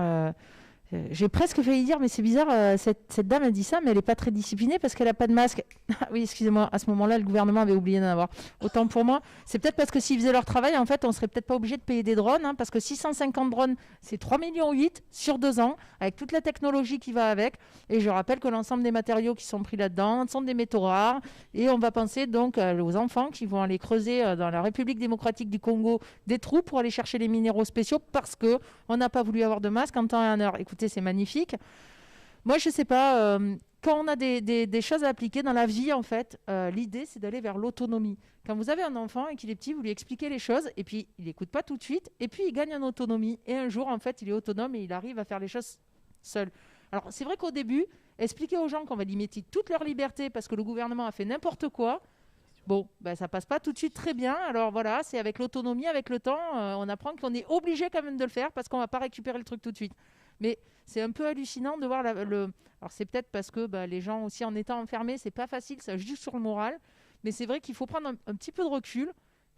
j'ai presque failli dire, mais c'est bizarre, cette dame a dit ça, mais elle n'est pas très disciplinée parce qu'elle n'a pas de masque. Oui, excusez-moi, à ce moment-là, le gouvernement avait oublié d'en avoir. Autant pour moi. C'est peut-être parce que s'ils faisaient leur travail, en fait, on ne serait peut-être pas obligé de payer des drones, parce que 650 drones, c'est 3,8 millions sur 2 ans, avec toute la technologie qui va avec. Et je rappelle que l'ensemble des matériaux qui sont pris là-dedans sont des métaux rares. Et on va penser donc aux enfants qui vont aller creuser dans la République démocratique du Congo des trous pour aller chercher les minéraux spéciaux parce qu'on n'a pas voulu avoir de masque en temps et en heure. Écoutez, c'est magnifique. Moi, je ne sais pas, quand on a des choses à appliquer dans la vie, en fait, l'idée, c'est d'aller vers l'autonomie. Quand vous avez un enfant et qu'il est petit, vous lui expliquez les choses, et puis il n'écoute pas tout de suite, et puis il gagne en autonomie. Et un jour, en fait, il est autonome et il arrive à faire les choses seul. Alors, c'est vrai qu'au début, expliquer aux gens qu'on va limiter toute leur liberté parce que le gouvernement a fait n'importe quoi, Bon, ça passe pas tout de suite très bien. Alors voilà, c'est avec l'autonomie, avec le temps, on apprend qu'on est obligé quand même de le faire parce qu'on va pas récupérer le truc tout de suite. Mais c'est un peu hallucinant de voir Alors c'est peut-être parce que les gens aussi en étant enfermés, c'est pas facile, ça joue sur le moral. Mais c'est vrai qu'il faut prendre un petit peu de recul,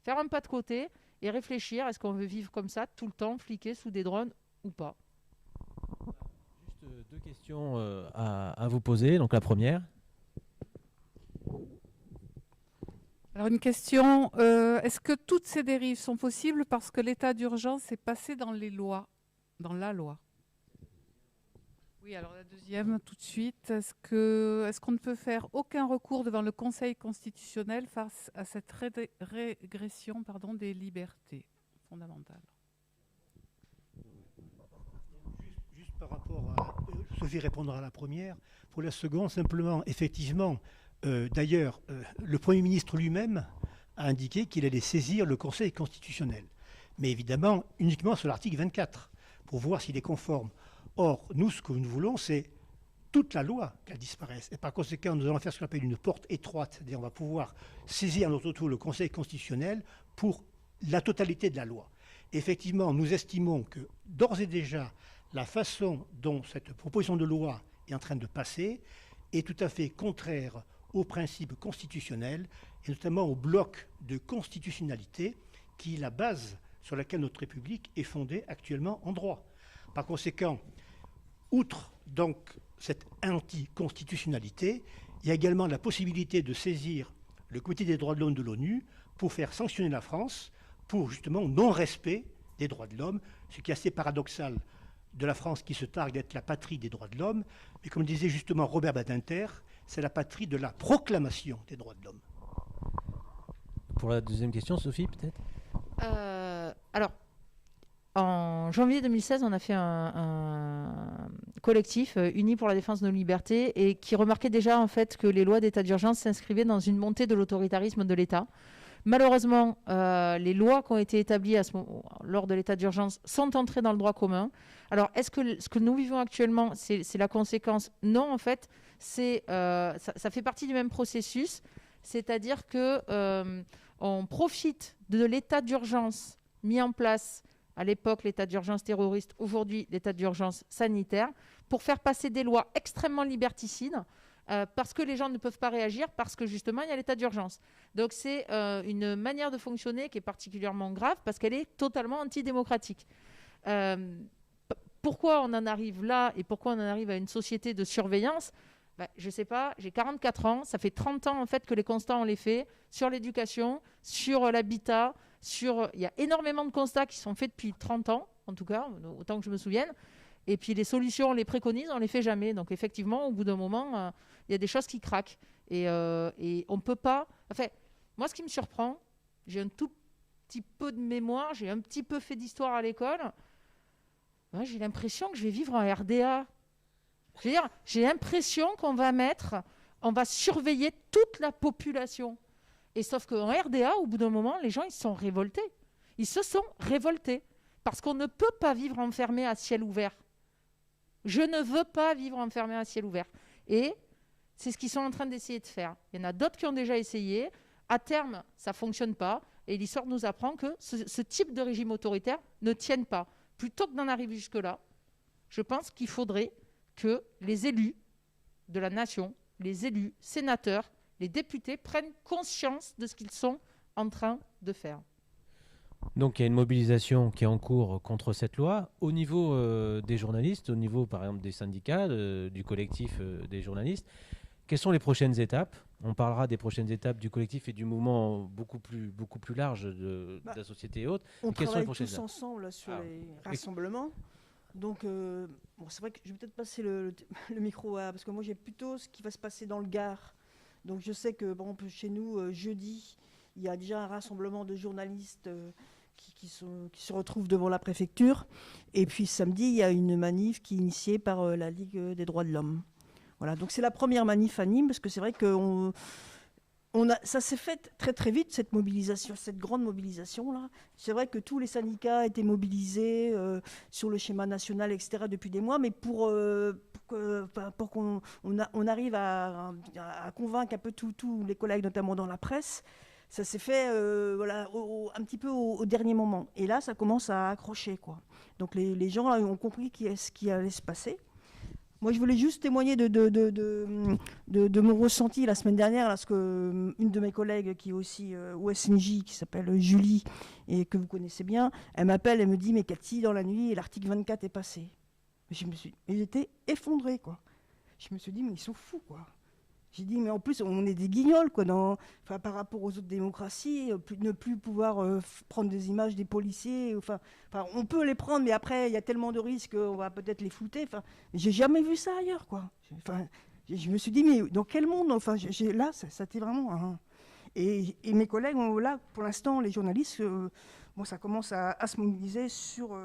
faire un pas de côté et réfléchir. Est-ce qu'on veut vivre comme ça tout le temps, fliqué sous des drones ou pas? Juste 2 questions à vous poser. Donc la première. Alors une question, est-ce que toutes ces dérives sont possibles parce que l'état d'urgence est passé dans les lois, dans la loi? Oui, alors la deuxième, tout de suite, est-ce qu'on ne peut faire aucun recours devant le Conseil constitutionnel face à cette régression des libertés fondamentales? Juste par rapport à... Sophie répondra à la première. Pour la seconde, simplement, effectivement... D'ailleurs, le Premier ministre lui-même a indiqué qu'il allait saisir le Conseil constitutionnel. Mais évidemment, uniquement sur l'article 24, pour voir s'il est conforme. Or, nous, ce que nous voulons, c'est toute la loi qu'elle disparaisse. Et par conséquent, nous allons faire ce qu'on appelle une porte étroite. C'est-à-dire on va pouvoir saisir à notre tour le Conseil constitutionnel pour la totalité de la loi. Effectivement, nous estimons que, d'ores et déjà, la façon dont cette proposition de loi est en train de passer est tout à fait contraire aux principes constitutionnels et notamment au bloc de constitutionnalité qui est la base sur laquelle notre République est fondée actuellement en droit. Par conséquent, outre donc cette anticonstitutionnalité, il y a également la possibilité de saisir le Comité des droits de l'homme de l'ONU pour faire sanctionner la France pour justement non-respect des droits de l'homme, ce qui est assez paradoxal de la France qui se targue d'être la patrie des droits de l'homme, mais comme disait justement Robert Badinter, c'est la patrie de la proclamation des droits de l'homme. Pour la deuxième question, Sophie, peut-être Alors, en janvier 2016, on a fait un collectif uni pour la défense de nos libertés et qui remarquait déjà en fait que les lois d'état d'urgence s'inscrivaient dans une montée de l'autoritarisme de l'État. Malheureusement, les lois qui ont été établies lors de l'état d'urgence sont entrées dans le droit commun. Alors, est-ce que ce que nous vivons actuellement, c'est la conséquence? Non, en fait, ça fait partie du même processus. C'est-à-dire qu'on profite de l'état d'urgence mis en place à l'époque, l'état d'urgence terroriste, aujourd'hui l'état d'urgence sanitaire, pour faire passer des lois extrêmement liberticides, parce que les gens ne peuvent pas réagir, parce que justement il y a l'état d'urgence. Donc c'est une manière de fonctionner qui est particulièrement grave, parce qu'elle est totalement antidémocratique. Pourquoi on en arrive là et pourquoi on en arrive à une société de surveillance? Je ne sais pas, j'ai 44 ans, ça fait 30 ans en fait que les constats on les fait sur l'éducation, sur l'habitat, il y a énormément de constats qui sont faits depuis 30 ans, en tout cas, autant que je me souvienne. Et puis les solutions, on les préconise, on ne les fait jamais. Donc effectivement, au bout d'un moment, il y a des choses qui craquent. Et on ne peut pas... Enfin, moi, ce qui me surprend, j'ai un tout petit peu de mémoire, j'ai un petit peu fait d'histoire à l'école. Ouais, j'ai l'impression que je vais vivre en RDA. Je veux dire, j'ai l'impression qu'on va surveiller toute la population. Et sauf qu'en RDA, au bout d'un moment, les gens, ils se sont révoltés. Ils se sont révoltés. Parce qu'on ne peut pas vivre enfermé à ciel ouvert. Je ne veux pas vivre enfermé à ciel ouvert. Et c'est ce qu'ils sont en train d'essayer de faire. Il y en a d'autres qui ont déjà essayé. À terme, ça ne fonctionne pas. Et l'histoire nous apprend que ce type de régime autoritaire ne tienne pas. Plutôt que d'en arriver jusque-là, je pense qu'il faudrait que les élus de la nation, les élus, sénateurs, les députés prennent conscience de ce qu'ils sont en train de faire. Donc il y a une mobilisation qui est en cours contre cette loi. Au niveau des journalistes, au niveau par exemple des syndicats, du collectif des journalistes, quelles sont les prochaines étapes? On parlera des prochaines étapes du collectif et du mouvement beaucoup plus large de la société et autres. On quelles travaille sont les prochaines tous étapes ensemble sur les rassemblements. Donc, c'est vrai que je vais peut-être passer le micro parce que moi j'ai plutôt ce qui va se passer dans le Gard. Donc je sais que bon, chez nous, jeudi, il y a déjà un rassemblement de journalistes qui se retrouvent devant la préfecture. Et puis samedi, il y a une manif qui est initiée par la Ligue des droits de l'homme. Voilà, donc c'est la première manif à Nîmes, parce que c'est vrai que Ça s'est fait très très vite, cette mobilisation, cette grande mobilisation-là. C'est vrai que tous les syndicats étaient mobilisés sur le schéma national, etc., depuis des mois, mais pour qu'on arrive à convaincre un peu tous les collègues, notamment dans la presse, ça s'est fait un petit peu au dernier moment. Et là, ça commence à accrocher, quoi. Donc les gens là, ont compris ce qui allait se passer. Moi, je voulais juste témoigner de mon ressenti la semaine dernière, parce qu'une de mes collègues qui est aussi au SNJ, qui s'appelle Julie, et que vous connaissez bien, elle m'appelle, elle me dit « Mais Cathy, dans la nuit, l'article 24 est passé. » J'étais effondrée, quoi. Je me suis dit « Mais ils sont fous, quoi. » J'ai dit, mais en plus, on est des guignols, quoi, par rapport aux autres démocraties, ne plus pouvoir prendre des images des policiers. On peut les prendre, mais après, il y a tellement de risques qu'on va peut-être les flouter. J'ai jamais vu ça ailleurs, quoi. Je me suis dit, mais dans quel monde? Là, ça c'était vraiment... Et mes collègues, là, pour l'instant, les journalistes, ça commence à se mobiliser sur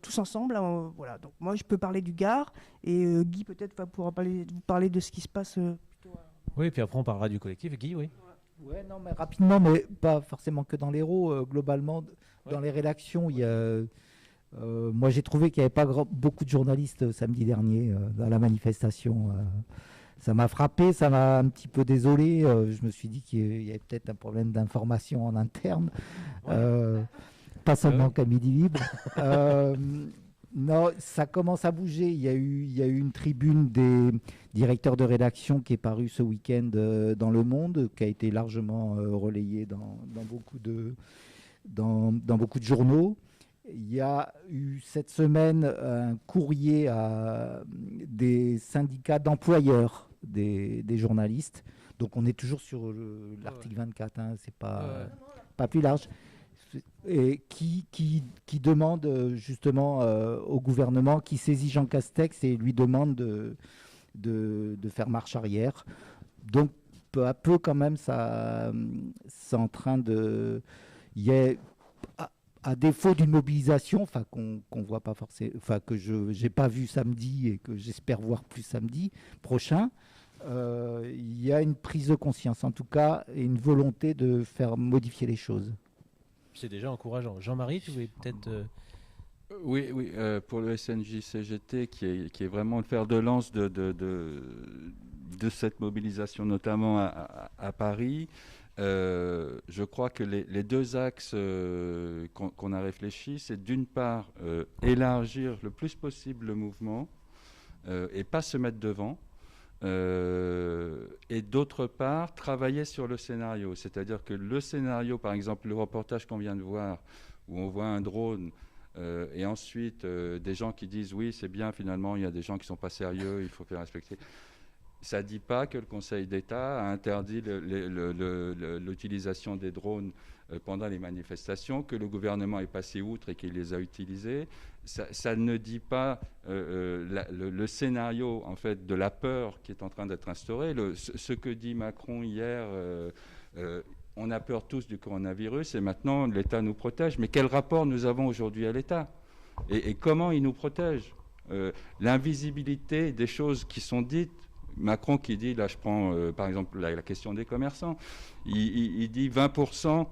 tous ensemble. Voilà. Donc moi, je peux parler du Gard, et Guy peut-être va pouvoir vous parler de ce qui se passe. Oui, puis après on parlera du collectif. Guy, oui. Ouais, non, mais rapidement, mais pas forcément que dans l'Hérault. Globalement, dans les rédactions, il y a... moi, j'ai trouvé qu'il n'y avait pas beaucoup de journalistes samedi dernier dans la manifestation. Ça m'a frappé, ça m'a un petit peu désolé. Je me suis dit qu'il y avait peut-être un problème d'information en interne. Pas seulement qu'à Midi Libre. Non, ça commence à bouger. Il y a eu une tribune des directeurs de rédaction qui est parue ce week-end dans Le Monde, qui a été largement relayée dans beaucoup de journaux. Il y a eu cette semaine un courrier à des syndicats d'employeurs des journalistes. Donc on est toujours sur l'article 24, hein, c'est pas plus large. Et qui demande justement au gouvernement, qui saisit Jean Castex et lui demande de faire marche arrière. Donc peu à peu quand même, c'est en train de... Il y a, à défaut d'une mobilisation, qu'on voit pas forcément, que j'ai pas vu samedi et que j'espère voir plus samedi prochain, il y a une prise de conscience en tout cas et une volonté de faire modifier les choses. C'est déjà encourageant. Jean-Marie, tu voulais peut-être... Oui, pour le SNJ-CGT, qui est vraiment le fer de lance de cette mobilisation, notamment à Paris, je crois que les deux axes qu'on a réfléchis, c'est d'une part élargir le plus possible le mouvement et pas se mettre devant, et d'autre part travailler sur le scénario, c'est-à-dire que le scénario, par exemple le reportage qu'on vient de voir où on voit un drone et ensuite des gens qui disent oui c'est bien, finalement il y a des gens qui ne sont pas sérieux, il faut faire respecter. Ça ne dit pas que le Conseil d'État a interdit l'utilisation des drones pendant les manifestations, que le gouvernement est passé outre et qu'il les a utilisés. Ça ne dit pas le scénario en fait, de la peur qui est en train d'être instauré. Ce que dit Macron hier, on a peur tous du coronavirus et maintenant l'État nous protège. Mais quel rapport nous avons aujourd'hui à l'État et comment il nous protège? L'invisibilité des choses qui sont dites. Macron qui dit, là je prends par exemple la question des commerçants, il dit 20%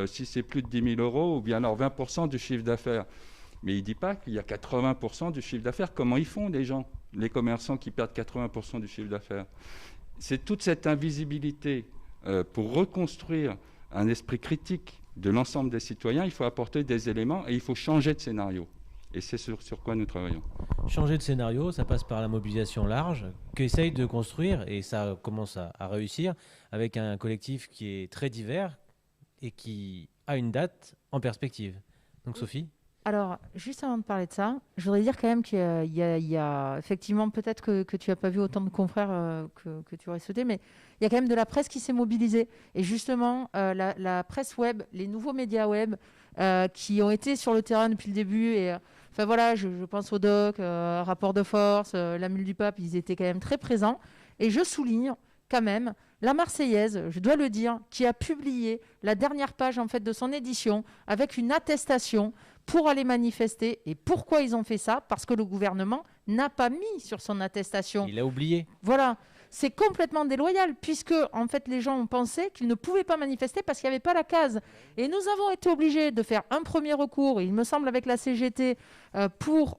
si c'est plus de 10 000 euros ou bien alors 20% du chiffre d'affaires. Mais il ne dit pas qu'il y a 80% du chiffre d'affaires. Comment ils font les commerçants qui perdent 80% du chiffre d'affaires? C'est toute cette invisibilité. Pour reconstruire un esprit critique de l'ensemble des citoyens, il faut apporter des éléments et il faut changer de scénario. Et c'est sur quoi nous travaillons. Changer de scénario, ça passe par la mobilisation large qu'essaye de construire, et ça commence à réussir, avec un collectif qui est très divers et qui a une date en perspective. Donc Sophie ? Alors, juste avant de parler de ça, je voudrais dire quand même qu'il y a effectivement, peut-être que tu n'as pas vu autant de confrères que tu aurais souhaité, mais il y a quand même de la presse qui s'est mobilisée. Et justement, la presse web, les nouveaux médias web qui ont été sur le terrain depuis le début, et enfin voilà, je pense au doc, Rapport de force, La Mule du Pape, ils étaient quand même très présents. Et je souligne quand même la Marseillaise, je dois le dire, qui a publié la dernière page en fait de son édition avec une attestation pour aller manifester. Et pourquoi ils ont fait ça? Parce que le gouvernement n'a pas mis sur son attestation. Il a oublié. Voilà. c'est complètement déloyal, puisque en fait les gens ont pensé qu'ils ne pouvaient pas manifester parce qu'il n'y avait pas la case. Et nous avons été obligés de faire un premier recours, il me semble avec la CGT, pour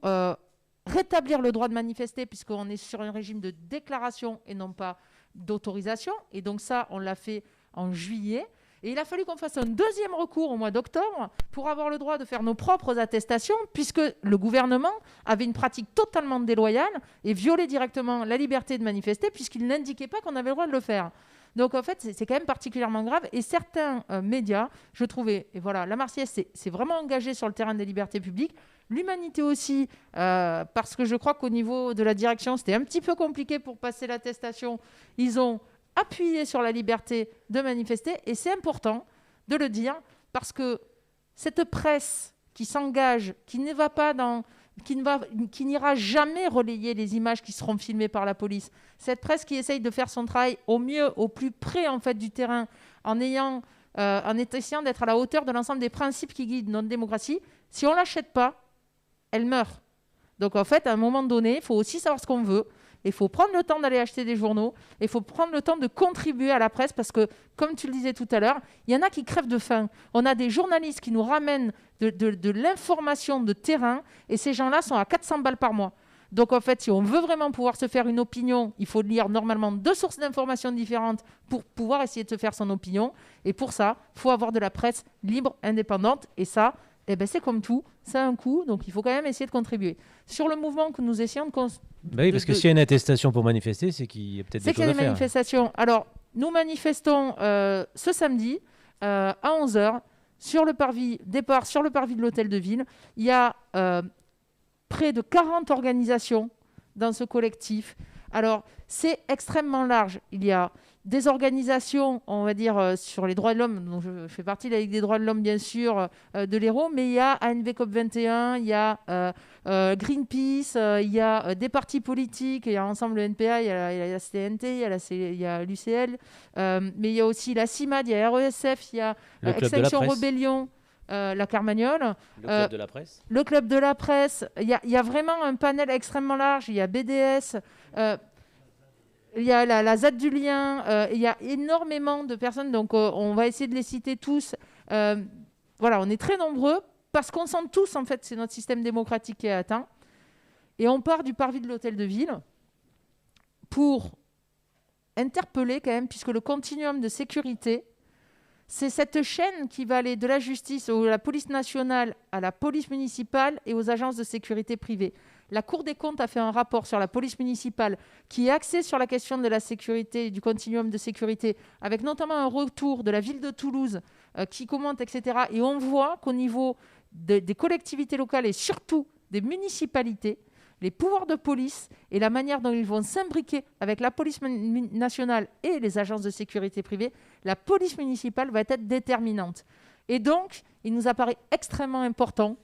rétablir le droit de manifester, puisqu'on est sur un régime de déclaration et non pas d'autorisation. Et donc ça, on l'a fait en juillet. Et il a fallu qu'on fasse un deuxième recours au mois d'octobre pour avoir le droit de faire nos propres attestations, puisque le gouvernement avait une pratique totalement déloyale et violait directement la liberté de manifester, puisqu'il n'indiquait pas qu'on avait le droit de le faire. Donc en fait, c'est quand même particulièrement grave. Et certains médias, je trouvais, et voilà, la Marseillaise s'est vraiment engagée sur le terrain des libertés publiques. L'Humanité aussi, parce que je crois qu'au niveau de la direction, c'était un petit peu compliqué pour passer l'attestation. Ils ont appuyé sur la liberté de manifester, et c'est important de le dire, parce que cette presse qui s'engage, qui n'ira jamais relayer les images qui seront filmées par la police, cette presse qui essaye de faire son travail au mieux, au plus près en fait du terrain, en essayant d'être à la hauteur de l'ensemble des principes qui guident notre démocratie, si on ne l'achète pas, elle meurt. Donc en fait, à un moment donné, il faut aussi savoir ce qu'on veut. Il faut prendre le temps d'aller acheter des journaux. Il faut prendre le temps de contribuer à la presse parce que, comme tu le disais tout à l'heure, il y en a qui crèvent de faim. On a des journalistes qui nous ramènent de l'information de terrain et ces gens-là sont à 400 balles par mois. Donc en fait, si on veut vraiment pouvoir se faire une opinion, il faut lire normalement 2 sources d'informations différentes pour pouvoir essayer de se faire son opinion. Et pour ça, il faut avoir de la presse libre, indépendante. Et ça, c'est comme tout, ça a un coût, donc il faut quand même essayer de contribuer. Sur le mouvement que nous essayons de... oui, parce que s'il y a une attestation pour manifester, c'est qu'il y a peut-être des choses à faire. C'est qu'il y a des manifestations. Alors, nous manifestons ce samedi à 11h sur le parvis de l'Hôtel de Ville. Il y a près de 40 organisations dans ce collectif. Alors, c'est extrêmement large. Il y a des organisations, on va dire, sur les droits de l'homme, dont je fais partie de la Ligue des droits de l'homme, bien sûr, de l'Hérault, mais il y a ANV COP 21, il y a Greenpeace, il y a des partis politiques, il y a Ensemble NPA, il y a la CNT, il y a l'UCL, mais il y a aussi la CIMAD, il y a RESF, il y a Extinction Rebellion, la Carmagnole. Le Club de la Presse. Le Club de la Presse. Il y a vraiment un panel extrêmement large. Il y a BDS. Il y a la ZAD du Lien, il y a énormément de personnes, donc on va essayer de les citer tous. Voilà, on est très nombreux, parce qu'on sent tous, en fait, c'est notre système démocratique qui est atteint. Et on part du parvis de l'Hôtel de Ville pour interpeller quand même, puisque le continuum de sécurité, c'est cette chaîne qui va aller de la justice à la police nationale, à la police municipale et aux agences de sécurité privées. La Cour des comptes a fait un rapport sur la police municipale qui est axé sur la question de la sécurité, du continuum de sécurité, avec notamment un retour de la ville de Toulouse qui commente, etc. Et on voit qu'au niveau des collectivités locales et surtout des municipalités, les pouvoirs de police et la manière dont ils vont s'imbriquer avec la police nationale et les agences de sécurité privée, la police municipale va être déterminante. Et donc, il nous apparaît extrêmement important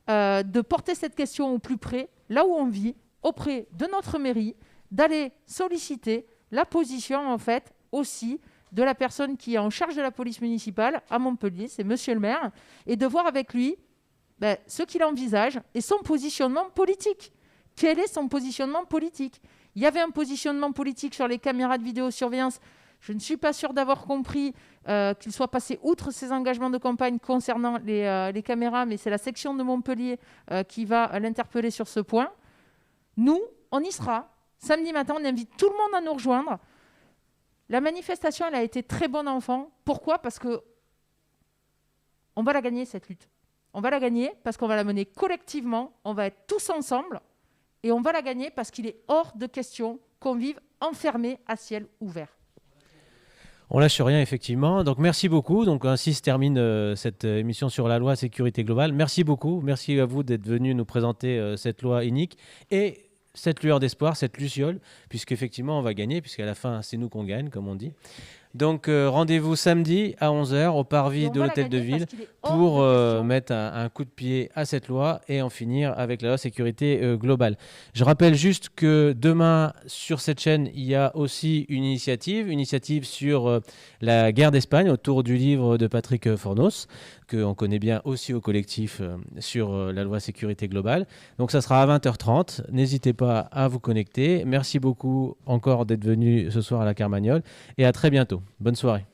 de porter cette question au plus près, là où on vit, auprès de notre mairie, d'aller solliciter la position, en fait, aussi de la personne qui est en charge de la police municipale à Montpellier, c'est monsieur le maire, et de voir avec lui ce qu'il envisage et son positionnement politique. Quel est son positionnement politique ? Il y avait un positionnement politique sur les caméras de vidéosurveillance. Je ne suis pas sûre d'avoir compris qu'il soit passé outre ses engagements de campagne concernant les caméras, mais c'est la section de Montpellier qui va l'interpeller sur ce point. Nous, on y sera. Samedi matin, on invite tout le monde à nous rejoindre. La manifestation, elle a été très bonne enfant. Pourquoi ? Parce que on va la gagner, cette lutte. On va la gagner parce qu'on va la mener collectivement, on va être tous ensemble, et on va la gagner parce qu'il est hors de question qu'on vive enfermé à ciel ouvert. On lâche rien, effectivement. Donc, merci beaucoup. Donc, ainsi se termine cette émission sur la loi sécurité globale. Merci beaucoup. Merci à vous d'être venus nous présenter cette loi unique et cette lueur d'espoir, cette luciole, puisqu'effectivement, on va gagner, puisqu'à la fin, c'est nous qu'on gagne, comme on dit. Donc, rendez-vous samedi à 11h au parvis de l'Hôtel de Ville pour mettre un coup de pied à cette loi et en finir avec la loi sécurité globale. Je rappelle juste que demain, sur cette chaîne, il y a aussi une initiative sur la guerre d'Espagne autour du livre de Patrick Fornos, qu'on connaît bien aussi au collectif sur la loi sécurité globale. Donc ça sera à 20h30. N'hésitez pas à vous connecter. Merci beaucoup encore d'être venu ce soir à la Carmagnole et à très bientôt. Bonne soirée.